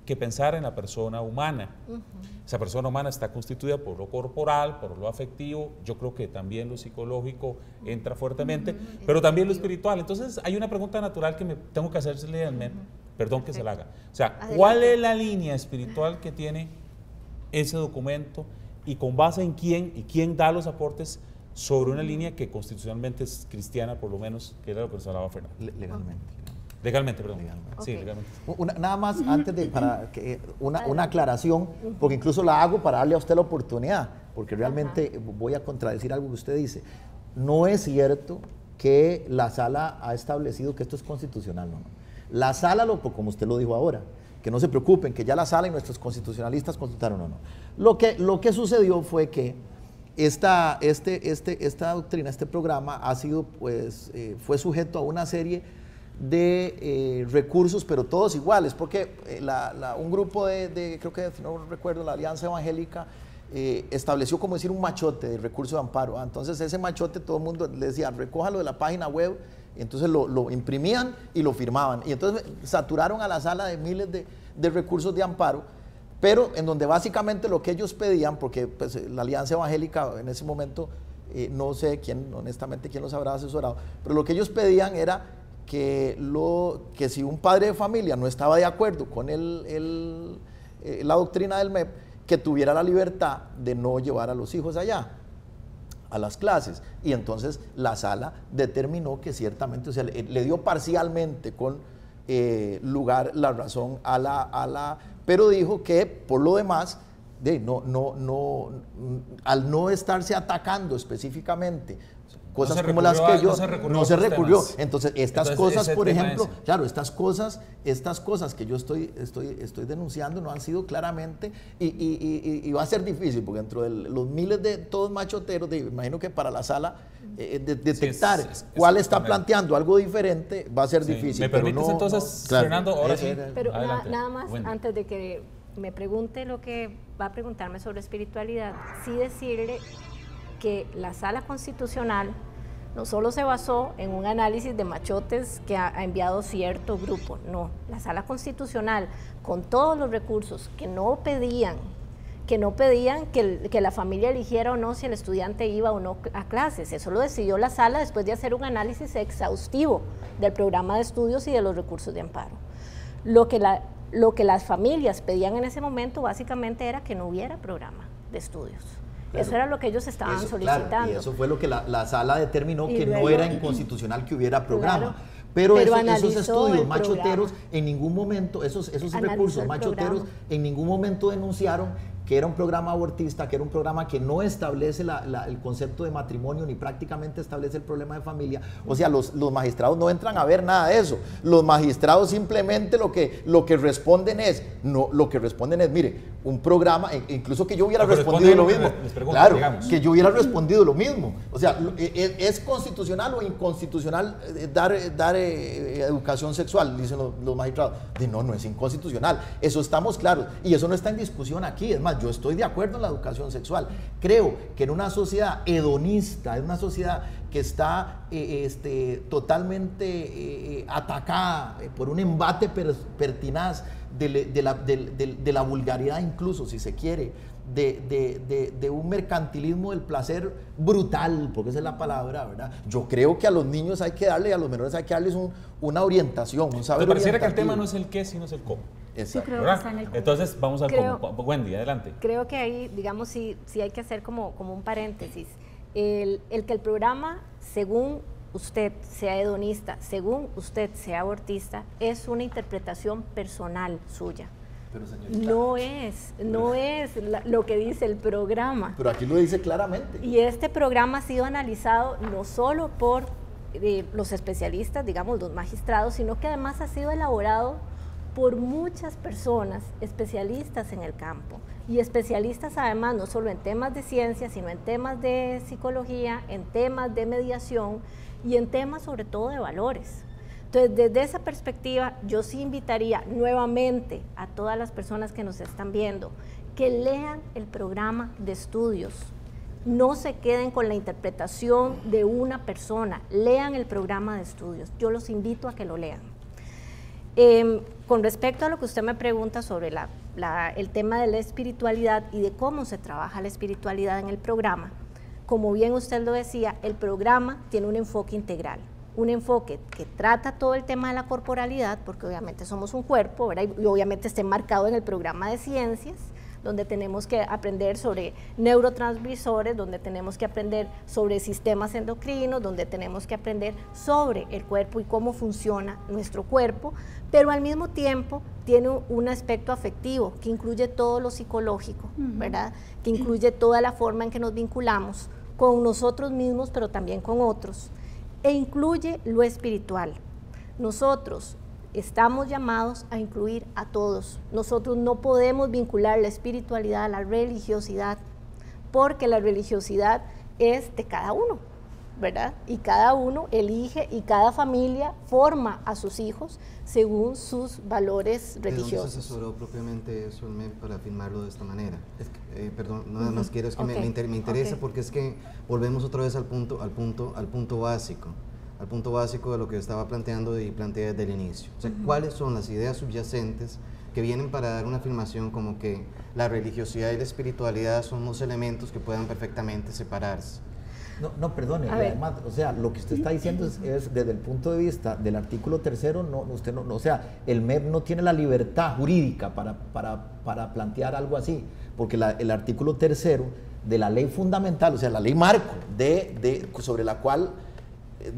Speaker 1: que pensar en la persona humana. Esa persona humana está constituida por lo corporal, por lo afectivo, yo creo que también lo psicológico entra fuertemente, pero también lo espiritual. Entonces hay una pregunta natural que me tengo que hacerle al MEP, perdón que se la haga. O sea, ¿cuál es la línea espiritual que tiene ese documento y con base en quién y quién da los aportes sobre una línea que constitucionalmente es cristiana, por lo menos, que era lo que nos hablaba Fernando? Legalmente, perdón.
Speaker 2: Legalmente.
Speaker 1: Sí, legalmente.
Speaker 2: Nada más antes de, una aclaración, porque incluso la hago para darle a usted la oportunidad, porque realmente voy a contradecir algo que usted dice. No es cierto que la sala ha establecido que esto es constitucional, no. La sala, como usted lo dijo ahora, que no se preocupen, que ya la sala y nuestros constitucionalistas consultaron o no. Lo que sucedió fue que esta doctrina, este programa ha sido, pues, fue sujeto a una serie de recursos, pero todos iguales, porque un grupo creo que, si no recuerdo, la Alianza Evangélica estableció, como decir, un machote de recurso de amparo. Entonces ese machote todo el mundo le decía, recójalo de la página web, y entonces lo imprimían y lo firmaban, y entonces saturaron a la sala de miles de recursos de amparo, pero en donde básicamente lo que ellos pedían, porque pues, la Alianza Evangélica en ese momento, no sé quién, honestamente, quién los habrá asesorado, pero lo que ellos pedían era que si un padre de familia no estaba de acuerdo con la doctrina del MEP, que tuviera la libertad de no llevar a los hijos allá, a las clases. Y entonces la sala determinó que ciertamente, o sea, le dio parcialmente con lugar la razón pero dijo que por lo demás, al no estarse atacando específicamente cosas como las que yo, no se recurrió. Entonces, estas cosas, por ejemplo, claro, estas cosas que yo estoy denunciando no han sido claramente, y va a ser difícil, porque dentro de los miles de todos machoteros, imagino que para la sala detectar cuál está planteando algo diferente va a ser difícil.
Speaker 1: ¿Me permites entonces,
Speaker 2: claro,
Speaker 1: Fernando? Ahora sí.
Speaker 4: Pero nada más, antes de que me pregunte lo que va a preguntarme sobre espiritualidad, sí decirle que la Sala Constitucional no solo se basó en un análisis de machotes que ha enviado cierto grupo, no, la Sala Constitucional, con todos los recursos que no pedían que la familia eligiera o no si el estudiante iba o no a clases. Eso lo decidió la sala después de hacer un análisis exhaustivo del programa de estudios y de los recursos de amparo. Lo que las familias pedían en ese momento básicamente era que no hubiera programa de estudios. Claro, eso era lo que ellos estaban solicitando. Claro,
Speaker 2: y eso fue lo que la sala determinó, que luego, no era inconstitucional que hubiera programa.
Speaker 4: Claro,
Speaker 2: pero esos estudios machoteros en ningún momento, esos recursos machoteros en ningún momento denunciaron que era un programa abortista, que era un programa que no establece el concepto de matrimonio ni prácticamente establece el problema de familia. O sea, los magistrados no entran a ver nada de eso. Los magistrados simplemente lo que responden es, mire, un programa, incluso que yo hubiera respondido lo mismo. Claro, que yo hubiera respondido lo mismo. O sea, ¿es constitucional o inconstitucional dar educación sexual? Dicen los magistrados. No es inconstitucional. Eso estamos claros. Y eso no está en discusión aquí. Es más, yo estoy de acuerdo en la educación sexual. Creo que en una sociedad hedonista, en una sociedad que está totalmente atacada por un embate pertinaz de la vulgaridad, incluso, si se quiere, de un mercantilismo del placer brutal, porque esa es la palabra, ¿verdad? Yo creo que a los niños hay que darle, a los menores hay que darles una orientación, un saber.
Speaker 1: Pero pareciera que el tema no es el qué, sino es el cómo.
Speaker 2: Exacto.
Speaker 3: Yo creo que está en el cómo.
Speaker 1: Entonces, vamos al
Speaker 4: Creo-
Speaker 1: cómo. Wendy, adelante.
Speaker 4: Creo que ahí, digamos, sí hay que hacer como un paréntesis. El que el programa, según usted sea hedonista, según usted sea abortista, es una interpretación personal suya.
Speaker 2: Pero señorita,
Speaker 4: No es lo que dice el programa.
Speaker 2: pero aquí lo dice claramente.
Speaker 4: Y este programa ha sido analizado no solo por los especialistas, digamos, los magistrados, sino que además ha sido elaborado por muchas personas especialistas en el campo. Y especialistas además no solo en temas de ciencia, sino en temas de psicología, en temas de mediación y en temas sobre todo de valores. Entonces, desde esa perspectiva, yo sí invitaría nuevamente a todas las personas que nos están viendo que lean el programa de estudios. No se queden con la interpretación de una persona, lean el programa de estudios. Yo los invito a que lo lean. Con respecto a lo que usted me pregunta sobre el tema de la espiritualidad y de cómo se trabaja la espiritualidad en el programa, como bien usted lo decía, el programa tiene un enfoque integral. Un enfoque que trata todo el tema de la corporalidad, porque obviamente somos un cuerpo, ¿verdad? Y obviamente está enmarcado en el programa de ciencias, donde tenemos que aprender sobre neurotransmisores, donde tenemos que aprender sobre sistemas endocrinos, donde tenemos que aprender sobre el cuerpo y cómo funciona nuestro cuerpo, pero al mismo tiempo tiene un aspecto afectivo que incluye todo lo psicológico, ¿verdad? Que incluye toda la forma en que nos vinculamos con nosotros mismos, pero también con otros. E incluye lo espiritual. Nosotros estamos llamados a incluir a todos. Nosotros no podemos vincular la espiritualidad a la religiosidad, porque la religiosidad es de cada uno, ¿verdad? Y cada uno elige y cada familia forma a sus hijos según sus valores religiosos.
Speaker 5: ¿De dónde se asesoró propiamente eso el MEP para firmarlo de esta manera? Perdón, nada más quiero, es que me interesa porque es que volvemos otra vez al punto básico de lo que estaba planteando y planteé desde el inicio. O sea, ¿cuáles son las ideas subyacentes que vienen para dar una afirmación como que la religiosidad y la espiritualidad son dos elementos que puedan perfectamente separarse?
Speaker 2: No, perdone, además, o sea, lo que usted está diciendo es desde el punto de vista del artículo 3º, o sea, el MEP no tiene la libertad jurídica para plantear algo así, porque el artículo 3º de la ley fundamental, o sea, la ley marco, sobre la cual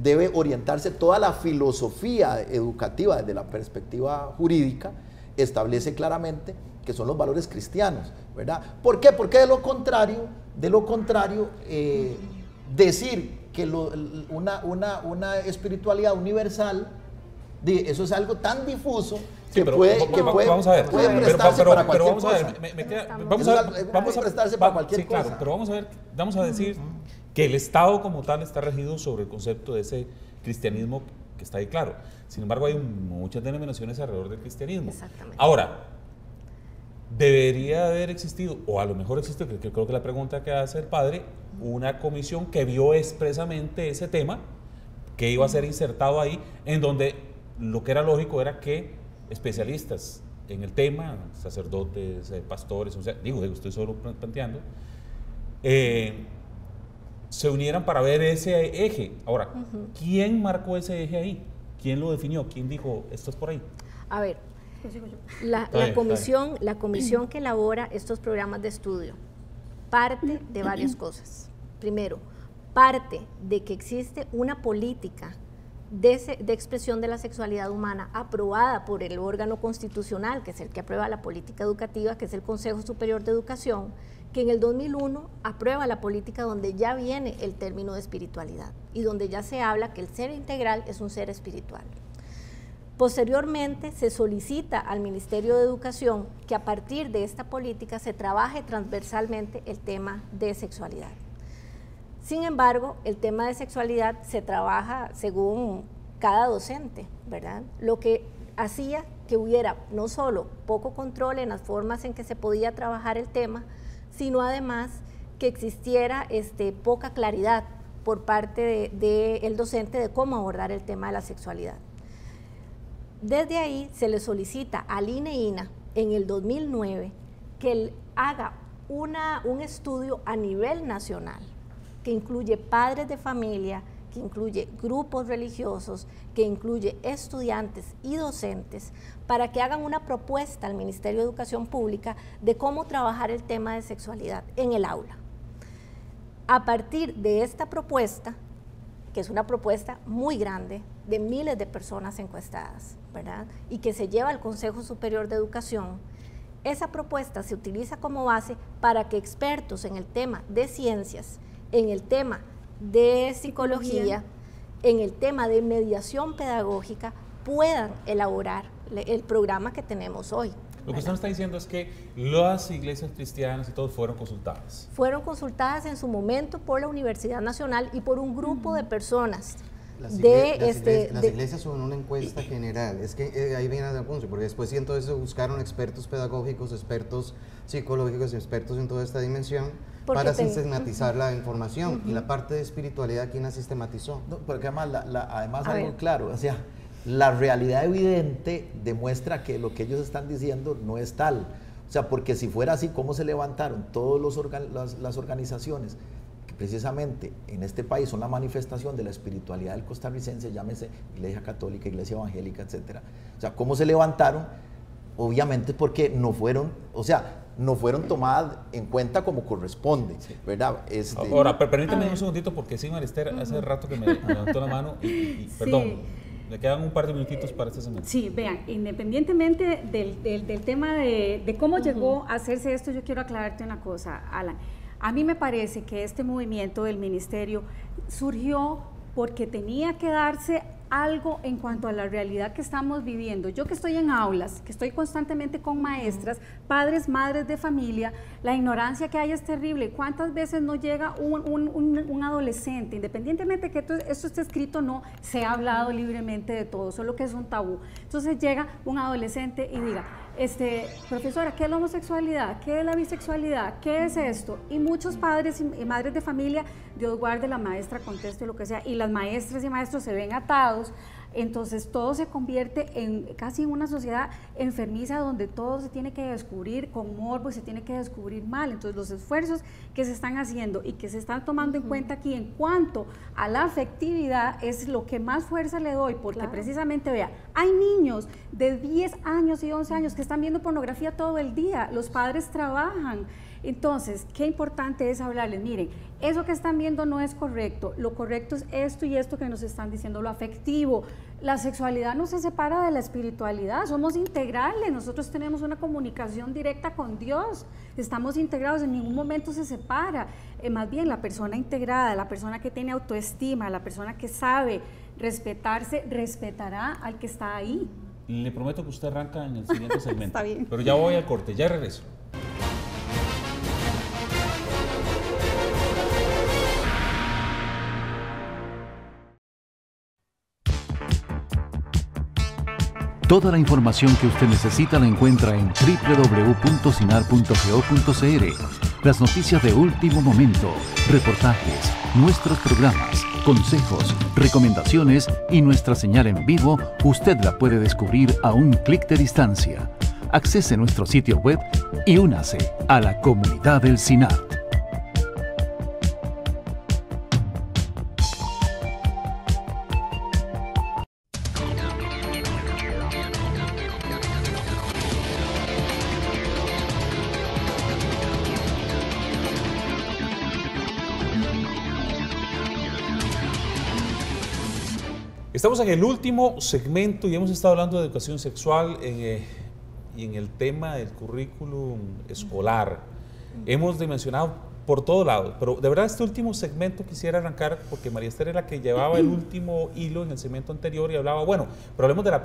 Speaker 2: debe orientarse toda la filosofía educativa desde la perspectiva jurídica, establece claramente que son los valores cristianos, ¿verdad? ¿Por qué? Porque de lo contrario, decir que una espiritualidad universal, eso es algo tan difuso que puede prestarse para cualquier cosa. Vamos a prestarse para cualquier cosa.
Speaker 1: Claro, pero vamos a decir que el Estado como tal está regido sobre el concepto de ese cristianismo que está ahí claro. Sin embargo, hay muchas denominaciones alrededor del cristianismo.
Speaker 4: Exactamente.
Speaker 1: Ahora, debería haber existido, o a lo mejor existe, que creo que la pregunta que hace el padre, una comisión que vio expresamente ese tema, que iba a ser insertado ahí, en donde lo que era lógico era que especialistas en el tema, sacerdotes, pastores, o sea, estoy solo planteando, se unieran para ver ese eje. Ahora, ¿quién marcó ese eje ahí? ¿Quién lo definió? ¿Quién dijo, esto es por ahí?
Speaker 4: A ver, la comisión que elabora estos programas de estudio parte de varias cosas. Primero, parte de que existe una política de expresión de la sexualidad humana aprobada por el órgano constitucional, que es el que aprueba la política educativa, que es el Consejo Superior de Educación, que en el 2001 aprueba la política donde ya viene el término de espiritualidad y donde ya se habla que el ser integral es un ser espiritual. Posteriormente se solicita al Ministerio de Educación que a partir de esta política se trabaje transversalmente el tema de sexualidad. Sin embargo, el tema de sexualidad se trabaja según cada docente, ¿verdad? Lo que hacía que hubiera no solo poco control en las formas en que se podía trabajar el tema, sino además que existiera poca claridad por parte del docente de cómo abordar el tema de la sexualidad. Desde ahí se le solicita al INEINA en el 2009 que haga un estudio a nivel nacional que incluye padres de familia, que incluye grupos religiosos, que incluye estudiantes y docentes, para que hagan una propuesta al Ministerio de Educación Pública de cómo trabajar el tema de sexualidad en el aula. A partir de esta propuesta, que es una propuesta muy grande, de miles de personas encuestadas, ¿verdad?, y que se lleva al Consejo Superior de Educación, esa propuesta se utiliza como base para que expertos en el tema de ciencias, en el tema de psicología, en el tema de mediación pedagógica, puedan elaborar el programa que tenemos hoy.
Speaker 1: Lo que usted nos está diciendo es que las iglesias cristianas y todos fueron consultadas.
Speaker 4: Fueron consultadas en su momento por la Universidad Nacional y por un grupo de personas.
Speaker 5: Las iglesias son una encuesta general, es que ahí viene el punto, porque después sí entonces buscaron expertos pedagógicos, expertos psicológicos, expertos en toda esta dimensión para sistematizar la información, y la parte de espiritualidad, ¿quién la sistematizó?
Speaker 2: No, porque además algo claro, o sea, la realidad evidente demuestra que lo que ellos están diciendo no es tal. O sea, porque si fuera así, ¿cómo se levantaron todas las organizaciones que precisamente en este país son la manifestación de la espiritualidad del costarricense, llámese Iglesia Católica, Iglesia Evangélica, etcétera? O sea, ¿cómo se levantaron? Obviamente porque no fueron tomadas en cuenta como corresponde, ¿verdad?
Speaker 1: Ahora, permítame un segundito, porque sí, María Esther, hace rato que me levantó la mano y perdón. Le quedan un par de minutitos para este segmento.
Speaker 3: Sí, vean, independientemente del tema de cómo llegó a hacerse esto, yo quiero aclararte una cosa, Alan. A mí me parece que este movimiento del ministerio surgió porque tenía que darse algo en cuanto a la realidad que estamos viviendo. Yo que estoy en aulas, que estoy constantemente con maestras, padres, madres de familia, la ignorancia que hay es terrible. ¿Cuántas veces no llega un adolescente, independientemente que esto esté escrito, no se ha hablado libremente de todo, solo que es un tabú? Entonces llega un adolescente y diga, profesora, ¿qué es la homosexualidad? ¿Qué es la bisexualidad? ¿Qué es esto? Y muchos padres y madres de familia, Dios guarde, la maestra conteste lo que sea, y las maestras y maestros se ven atados. Entonces todo se convierte casi en una sociedad enfermiza donde todo se tiene que descubrir con morbo y se tiene que descubrir mal. Entonces los esfuerzos que se están haciendo y que se están tomando en cuenta aquí en cuanto a la afectividad es lo que más fuerza le doy, porque precisamente, vea, hay niños de 10 años y 11 años que están viendo pornografía todo el día, los padres trabajan. Entonces, qué importante es hablarles, miren, eso que están viendo no es correcto, lo correcto es esto y esto que nos están diciendo, lo afectivo. La sexualidad no se separa de la espiritualidad, somos integrales, nosotros tenemos una comunicación directa con Dios, estamos integrados, en ningún momento se separa. Más bien, la persona integrada, la persona que tiene autoestima, la persona que sabe respetarse, respetará al que está ahí.
Speaker 1: Le prometo que usted arranca en el siguiente segmento.
Speaker 3: Está bien.
Speaker 1: Pero ya voy al corte, ya regreso.
Speaker 6: Toda la información que usted necesita la encuentra en www.sinar.go.cr. Las noticias de último momento, reportajes, nuestros programas, consejos, recomendaciones y nuestra señal en vivo, usted la puede descubrir a un clic de distancia. Accese nuestro sitio web y únase a la comunidad del SINART.
Speaker 1: Estamos en el último segmento y hemos estado hablando de educación sexual y en el tema del currículum escolar. Hemos dimensionado por todo lado, pero de verdad este último segmento quisiera arrancar porque María Esther era la que llevaba el último hilo en el segmento anterior y hablaba, bueno, pero hablemos de la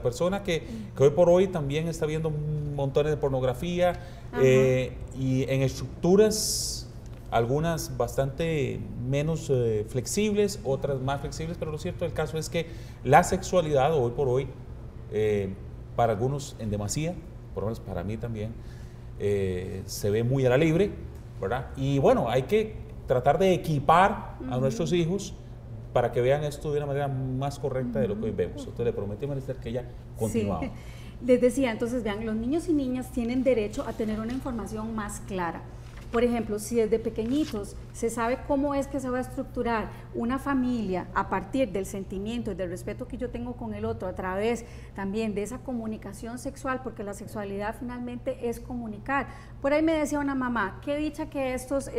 Speaker 1: persona que hoy por hoy también está viendo montones de pornografía y en estructuras algunas bastante menos flexibles, otras más flexibles, pero lo cierto del caso es que la sexualidad hoy por hoy, para algunos en demasía, por lo menos para mí también, se ve muy a la libre, ¿verdad? Y bueno, hay que tratar de equipar a nuestros hijos para que vean esto de una manera más correcta de lo que hoy vemos. Entonces le prometí a María Esther que ella continuaba.
Speaker 3: Sí. Les decía, entonces vean, los niños y niñas tienen derecho a tener una información más clara. Por ejemplo, si desde pequeñitos se sabe cómo es que se va a estructurar una familia a partir del sentimiento y del respeto que yo tengo con el otro, a través también de esa comunicación sexual, porque la sexualidad finalmente es comunicar. Por ahí me decía una mamá, qué dicha que estos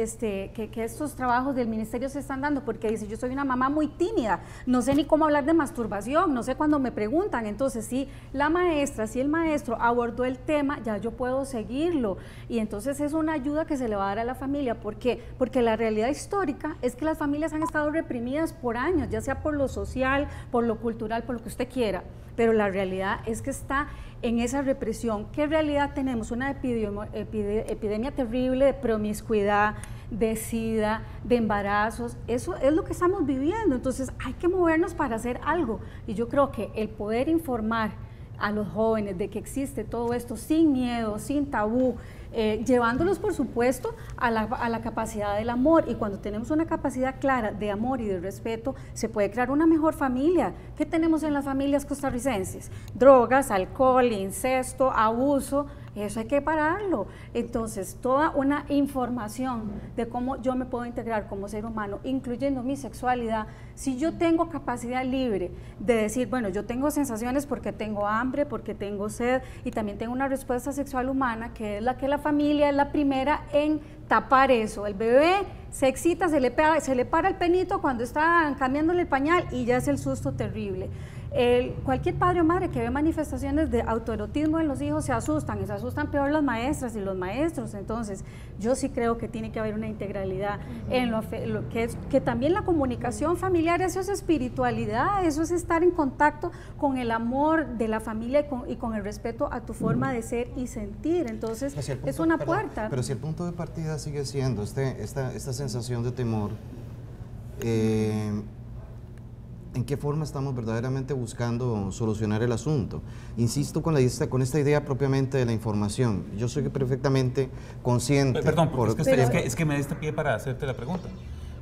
Speaker 3: trabajos del ministerio se están dando, porque dice, yo soy una mamá muy tímida, no sé ni cómo hablar de masturbación, no sé cuando me preguntan. Entonces, si la maestra, si el maestro abordó el tema, ya yo puedo seguirlo, y entonces es una ayuda que se le va a dar a la familia. ¿Por qué? Porque la realidad histórica es que las familias han estado reprimidas por años, ya sea por lo social, por lo cultural, por lo que usted quiera, pero la realidad es que está en esa represión. ¿Qué realidad tenemos? Una epidemia terrible de promiscuidad, de SIDA, de embarazos. Eso es lo que estamos viviendo. Entonces hay que movernos para hacer algo, y yo creo que el poder informar a los jóvenes de que existe todo esto sin miedo, sin tabú, llevándolos por supuesto a la capacidad del amor, y cuando tenemos una capacidad clara de amor y de respeto, se puede crear una mejor familia. ¿Qué tenemos en las familias costarricenses? Drogas, alcohol, incesto, abuso. Eso hay que pararlo. Entonces, toda una información de cómo yo me puedo integrar como ser humano, incluyendo mi sexualidad. Si yo tengo capacidad libre de decir, bueno, yo tengo sensaciones porque tengo hambre, porque tengo sed, y también tengo una respuesta sexual humana, que es la que la familia es la primera en tapar eso. El bebé se excita, se le para el penito cuando está cambiándole el pañal, y ya es el susto terrible. Cualquier padre o madre que ve manifestaciones de autoerotismo en los hijos se asustan, y se asustan peor las maestras y los maestros. Entonces yo sí creo que tiene que haber una integralidad en lo que también la comunicación familiar, eso es espiritualidad, eso es estar en contacto con el amor de la familia y con el respeto a tu forma de ser y sentir. Entonces es una puerta.
Speaker 5: Pero si el punto de partida sigue siendo esta sensación de temor, ¿en qué forma estamos verdaderamente buscando solucionar el asunto? Insisto con esta idea propiamente de la información. Yo soy perfectamente consciente.
Speaker 1: Perdón, es que me da este pie para hacerte la pregunta.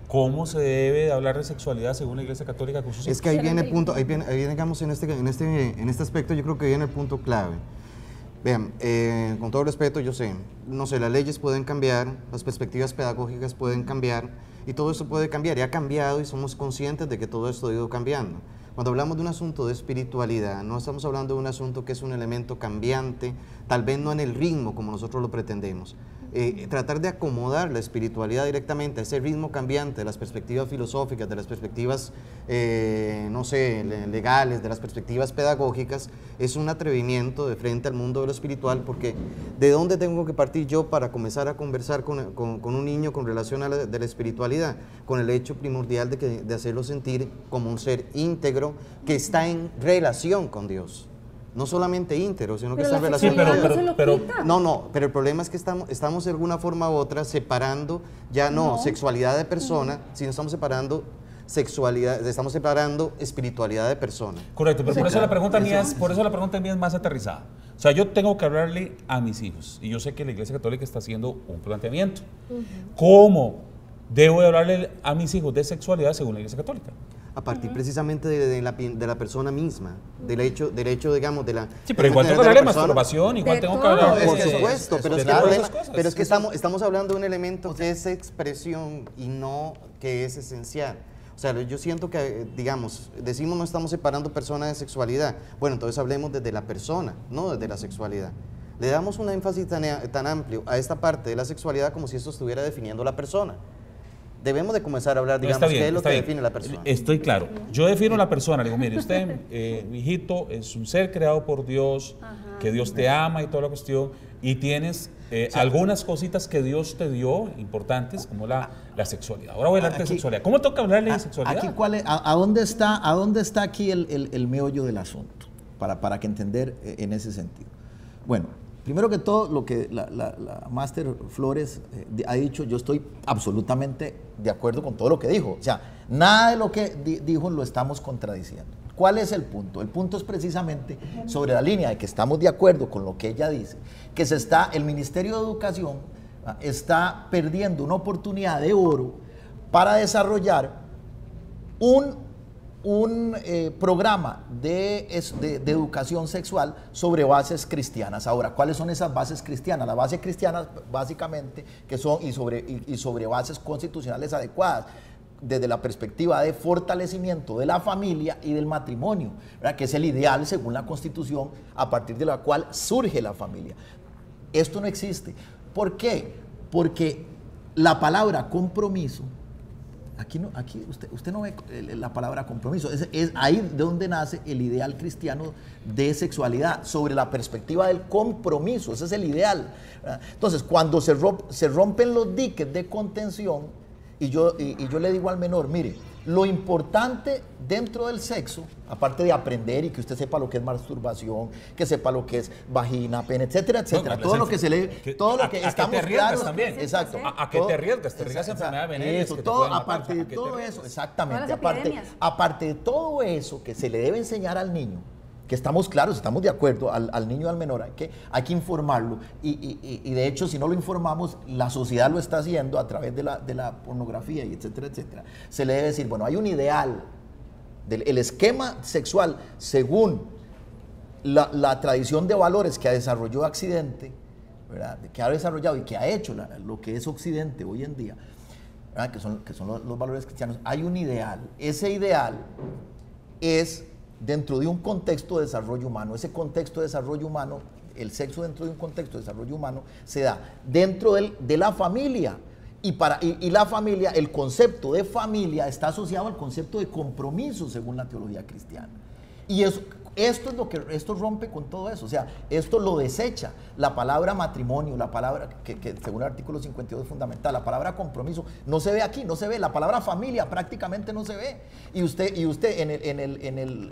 Speaker 1: ¿Cómo se debe hablar de sexualidad según la Iglesia Católica?
Speaker 5: Es que ahí viene el punto, ahí digamos, en este aspecto yo creo que viene el punto clave. Vean, con todo respeto, yo sé, no sé, las leyes pueden cambiar, las perspectivas pedagógicas pueden cambiar, y todo eso puede cambiar, y ha cambiado, y somos conscientes de que todo esto ha ido cambiando. Cuando hablamos de un asunto de espiritualidad, no estamos hablando de un asunto que es un elemento cambiante, tal vez no en el ritmo como nosotros lo pretendemos. Tratar de acomodar la espiritualidad directamente a ese ritmo cambiante de las perspectivas filosóficas, de las perspectivas, no sé, legales, de las perspectivas pedagógicas, es un atrevimiento de frente al mundo de lo espiritual, porque ¿de dónde tengo que partir yo para comenzar a conversar con un niño con relación a la espiritualidad? Con el hecho primordial de hacerlo sentir como un ser íntegro que está en relación con Dios. No solamente íntegro, sino que está en relación con Dios. Pero el problema es que estamos de alguna forma u otra separando ya no sexualidad de persona, sino estamos separando sexualidad, estamos separando espiritualidad de persona.
Speaker 1: Correcto, pero por eso la pregunta mía es más aterrizada. O sea, yo tengo que hablarle a mis hijos, y yo sé que la Iglesia Católica está haciendo un planteamiento. ¿Cómo debo de hablarle a mis hijos de sexualidad según la Iglesia Católica?
Speaker 5: A partir precisamente de la persona misma, del hecho, digamos, de la...
Speaker 1: Sí, pero igual tengo que hablar de masturbación, igual tengo que hablar
Speaker 5: por supuesto, pero es que estamos hablando de un elemento que es expresión y no que es esencial. O sea, yo siento que, digamos, decimos no estamos separando persona de sexualidad. Bueno, entonces hablemos desde la persona, no desde la sexualidad. Le damos un énfasis tan amplio a esta parte de la sexualidad como si esto estuviera definiendo la persona. Debemos de comenzar a hablar, digamos, qué es lo que define la persona.
Speaker 1: Estoy claro. Yo defino la persona. Le digo, mire, usted, mi hijito, es un ser creado por Dios, que Dios te ama y toda la cuestión, y tienes algunas cositas que Dios te dio, importantes, como la sexualidad. Ahora voy a hablar de sexualidad. ¿Cómo toca hablarle de sexualidad?
Speaker 2: Aquí, ¿a dónde está aquí el meollo del asunto? Para que entender en ese sentido. Bueno, primero que todo, lo que la Máster Flores ha dicho, yo estoy absolutamente de acuerdo con todo lo que dijo. O sea, nada de lo que dijo lo estamos contradiciendo. ¿Cuál es el punto? El punto es precisamente sobre la línea de que estamos de acuerdo con lo que ella dice, que el Ministerio de Educación está perdiendo una oportunidad de oro para desarrollar un programa de educación sexual sobre bases cristianas. Ahora, ¿cuáles son esas bases cristianas? Las bases cristianas, básicamente, que son y sobre bases constitucionales adecuadas, desde la perspectiva de fortalecimiento de la familia y del matrimonio, ¿verdad? Que es el ideal según la Constitución, a partir de la cual surge la familia. Esto no existe. ¿Por qué? Porque la palabra compromiso, aquí usted no ve la palabra compromiso, es ahí de donde nace el ideal cristiano de sexualidad, sobre la perspectiva del compromiso, ese es el ideal, ¿verdad? Entonces, cuando se rompen los diques de contención, y yo le digo al menor, mire, lo importante dentro del sexo, aparte de aprender y que usted sepa lo que es masturbación, que sepa lo que es vagina, pene, etcétera, etcétera, todo lo que se lee, todo lo que estamos claros
Speaker 1: también.
Speaker 2: Exacto.
Speaker 1: ¿A qué te arriesgas? Te arriesgas a enfermedades venéreas.
Speaker 2: Eso, todo, aparte de todo eso, exactamente, aparte de todo eso que se le debe enseñar al niño, que estamos claros, estamos de acuerdo, al niño y al menor, hay que informarlo, y de hecho, si no lo informamos, la sociedad lo está haciendo a través de la pornografía, y etcétera, etcétera. Se le debe decir, bueno, hay un ideal, el esquema sexual, según la tradición de valores que ha desarrollado Occidente, ¿verdad? Que ha desarrollado y que ha hecho lo que es Occidente hoy en día, ¿verdad? que son los valores cristianos, hay un ideal, ese ideal es dentro de un contexto de desarrollo humano. Ese contexto de desarrollo humano, el sexo dentro de un contexto de desarrollo humano, se da dentro de la familia. Y la familia, el concepto de familia está asociado al concepto de compromiso según la teología cristiana. Y esto rompe con todo eso, o sea, esto lo desecha. La palabra matrimonio, la palabra que según el artículo 52 es fundamental, la palabra compromiso no se ve aquí, no se ve, la palabra familia prácticamente no se ve. Y usted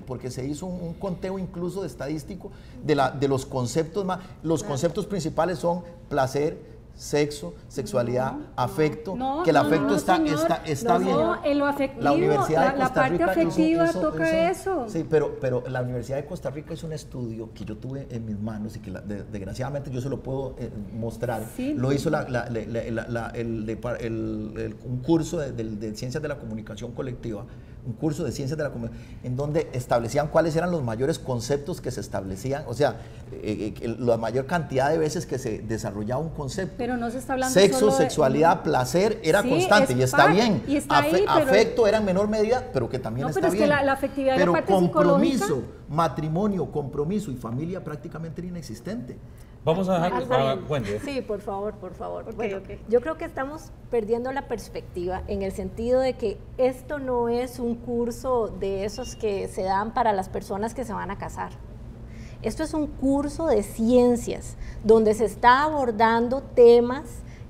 Speaker 2: porque se hizo un conteo incluso de estadístico de los conceptos los conceptos principales son placer, sexo, sexualidad, afecto, que el afecto está bien.
Speaker 3: No, en lo afectivo,
Speaker 2: la Universidad de
Speaker 3: la
Speaker 2: Costa
Speaker 3: parte
Speaker 2: Rica
Speaker 3: afectiva toca eso.
Speaker 2: Sí, pero la Universidad de Costa Rica hizo un estudio que yo tuve en mis manos y que desgraciadamente yo se lo puedo mostrar. Sí. Lo hizo un curso de Ciencias de la Comunicación Colectiva, un curso de Ciencias de la Comunicación, en donde establecían cuáles eran los mayores conceptos que se establecían, o sea, la mayor cantidad de veces que se desarrollaba un concepto.
Speaker 3: Pero no se está hablando
Speaker 2: sexo,
Speaker 3: solo
Speaker 2: sexualidad, placer, era constante y está bien.
Speaker 3: Y está ahí,
Speaker 2: afecto era en menor medida, pero que también está bien.
Speaker 3: Pero es que la afectividad
Speaker 2: pero
Speaker 3: es la parte
Speaker 2: compromiso,
Speaker 3: psicológica.
Speaker 2: Matrimonio, compromiso y familia prácticamente era inexistente.
Speaker 1: Vamos a dejar a Wendy.
Speaker 4: Sí, por favor.
Speaker 3: Okay,
Speaker 4: bueno,
Speaker 3: okay.
Speaker 4: Yo creo que estamos perdiendo la perspectiva en el sentido de que esto no es un curso de esos que se dan para las personas que se van a casar. Esto es un curso de ciencias donde se está abordando temas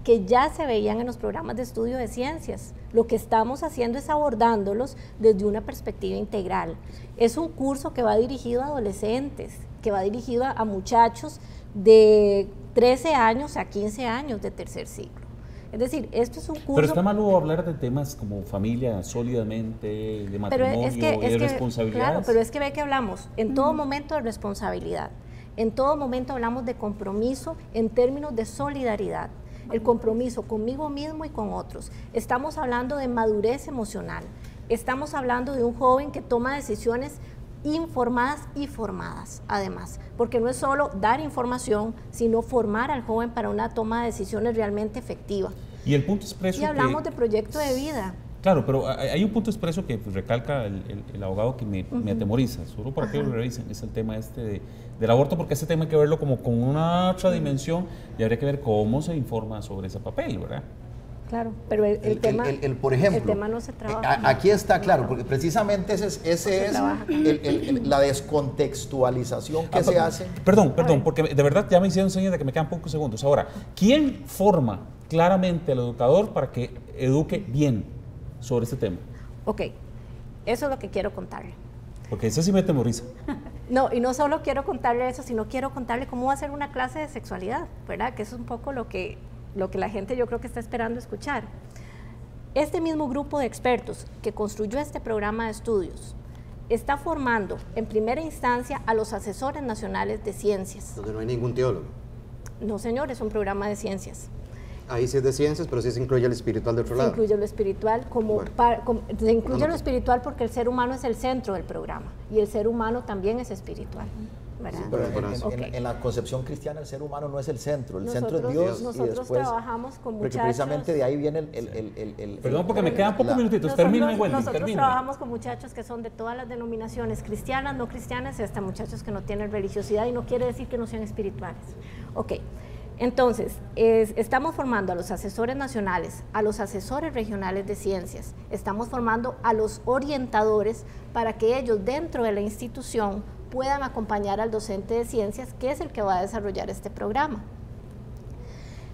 Speaker 4: que ya se veían en los programas de estudio de ciencias. Lo que estamos haciendo es abordándolos desde una perspectiva integral. Es un curso que va dirigido a adolescentes, que va dirigido a muchachos de 13 años a 15 años de tercer ciclo. Es decir, esto es un curso...
Speaker 1: Pero está malo hablar de temas como familia sólidamente, de matrimonio, de responsabilidades.
Speaker 4: Claro, pero es que ve que hablamos en todo momento de responsabilidad, en todo momento hablamos de compromiso en términos de solidaridad, el compromiso conmigo mismo y con otros. Estamos hablando de madurez emocional, estamos hablando de un joven que toma decisiones informadas y formadas, además, porque no es solo dar información, sino formar al joven para una toma de decisiones realmente efectiva.
Speaker 1: Y el punto expreso
Speaker 4: y hablamos de proyecto de vida.
Speaker 1: Claro, pero hay un punto expreso que recalca el abogado que me atemoriza, solo para que lo revisen, es el tema del aborto, porque ese tema hay que verlo como con una otra dimensión y habría que ver cómo se informa sobre ese papel, ¿verdad?
Speaker 4: Claro, pero el tema,
Speaker 2: por ejemplo,
Speaker 4: el tema no se trabaja.
Speaker 2: Aquí está claro, porque precisamente ese es la descontextualización que se hace.
Speaker 1: Perdón, porque de verdad ya me hicieron señas de que me quedan pocos segundos. Ahora, ¿quién forma claramente al educador para que eduque bien sobre este tema?
Speaker 4: Ok, eso es lo que quiero contarle.
Speaker 1: Porque eso sí me atemoriza.
Speaker 4: No, y no solo quiero contarle eso, sino quiero contarle cómo va a ser una clase de sexualidad, ¿verdad? Que eso es un poco lo que la gente yo creo que está esperando escuchar. Este mismo grupo de expertos que construyó este programa de estudios está formando en primera instancia a los asesores nacionales de ciencias.
Speaker 5: Donde no hay ningún teólogo.
Speaker 4: No, señor, es un programa de ciencias.
Speaker 5: Ahí sí es de ciencias, pero sí se incluye el espiritual de otro lado.
Speaker 4: Se incluye lo espiritual se incluye lo espiritual porque el ser humano es el centro del programa y el ser humano también es espiritual. ¿verdad?
Speaker 2: Sí, pero
Speaker 4: Okay.
Speaker 2: en la concepción cristiana el ser humano no es el centro, el
Speaker 4: Nosotros-
Speaker 2: centro es Dios.
Speaker 4: nosotros
Speaker 2: y después,
Speaker 4: trabajamos con
Speaker 2: porque
Speaker 4: muchachos.
Speaker 2: precisamente de ahí viene el
Speaker 1: Perdón, porque me quedan pocos minutitos.
Speaker 4: Nosotros,
Speaker 1: Terminen, Wendy,
Speaker 4: nosotros
Speaker 1: terminen.
Speaker 4: trabajamos con muchachos que son de todas las denominaciones, cristianas, no cristianas, y hasta muchachos que no tienen religiosidad, y no quiere decir que no sean espirituales. Ok, entonces, estamos formando a los asesores nacionales, a los asesores regionales de ciencias, estamos formando a los orientadores para que ellos dentro de la institución puedan acompañar al docente de ciencias, que es el que va a desarrollar este programa.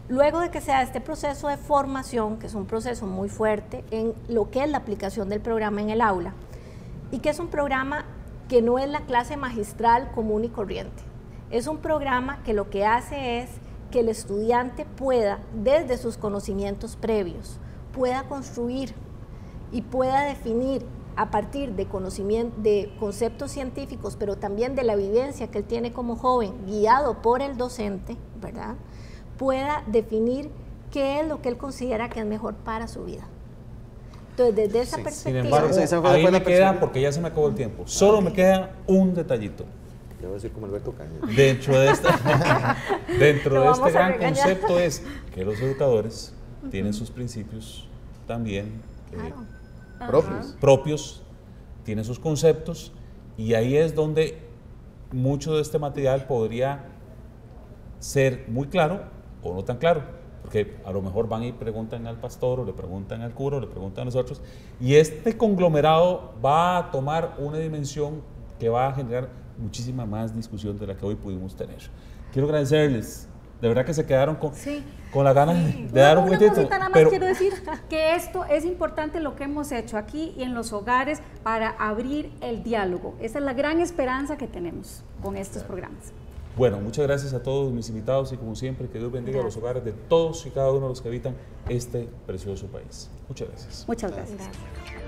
Speaker 4: Luego de que sea este proceso de formación, que es un proceso muy fuerte en lo que es la aplicación del programa en el aula, y que es un programa que no es la clase magistral común y corriente, es un programa que lo que hace es que el estudiante pueda, desde sus conocimientos previos, pueda construir y pueda definir a partir de conocimiento, de conceptos científicos, pero también de la vivencia que él tiene como joven, guiado por el docente, ¿verdad?, pueda definir qué es lo que él considera que es mejor para su vida. Entonces, desde esa
Speaker 1: Sin
Speaker 4: perspectiva...
Speaker 1: embargo,
Speaker 5: esa fue
Speaker 1: ahí
Speaker 5: la
Speaker 1: me queda,
Speaker 5: perspectiva.
Speaker 1: porque ya se me acabó el tiempo, solo me queda un detallito.
Speaker 5: Le voy a decir como Alberto Caña.
Speaker 1: Dentro de dentro
Speaker 4: Lo
Speaker 1: de
Speaker 4: vamos
Speaker 1: este
Speaker 4: a
Speaker 1: gran
Speaker 4: regañar.
Speaker 1: concepto es que los educadores tienen sus principios también propios, tienen sus conceptos, y ahí es donde mucho de este material podría ser muy claro o no tan claro, porque a lo mejor van y preguntan al pastor, o le preguntan al cura, o le preguntan a nosotros, y este conglomerado va a tomar una dimensión que va a generar muchísima más discusión de la que hoy pudimos tener. Quiero agradecerles, de verdad que se quedaron con la gana de dar un
Speaker 3: Una
Speaker 1: poquitito,
Speaker 3: cosita nada más
Speaker 1: pero
Speaker 3: quiero decir que esto es importante, lo que hemos hecho aquí y en los hogares para abrir el diálogo. Esa es la gran esperanza que tenemos con estos programas.
Speaker 1: bueno, muchas gracias a todos mis invitados, y como siempre, que Dios bendiga los hogares de todos y cada uno de los que habitan este precioso país. Muchas gracias.
Speaker 3: Muchas gracias.
Speaker 4: Gracias.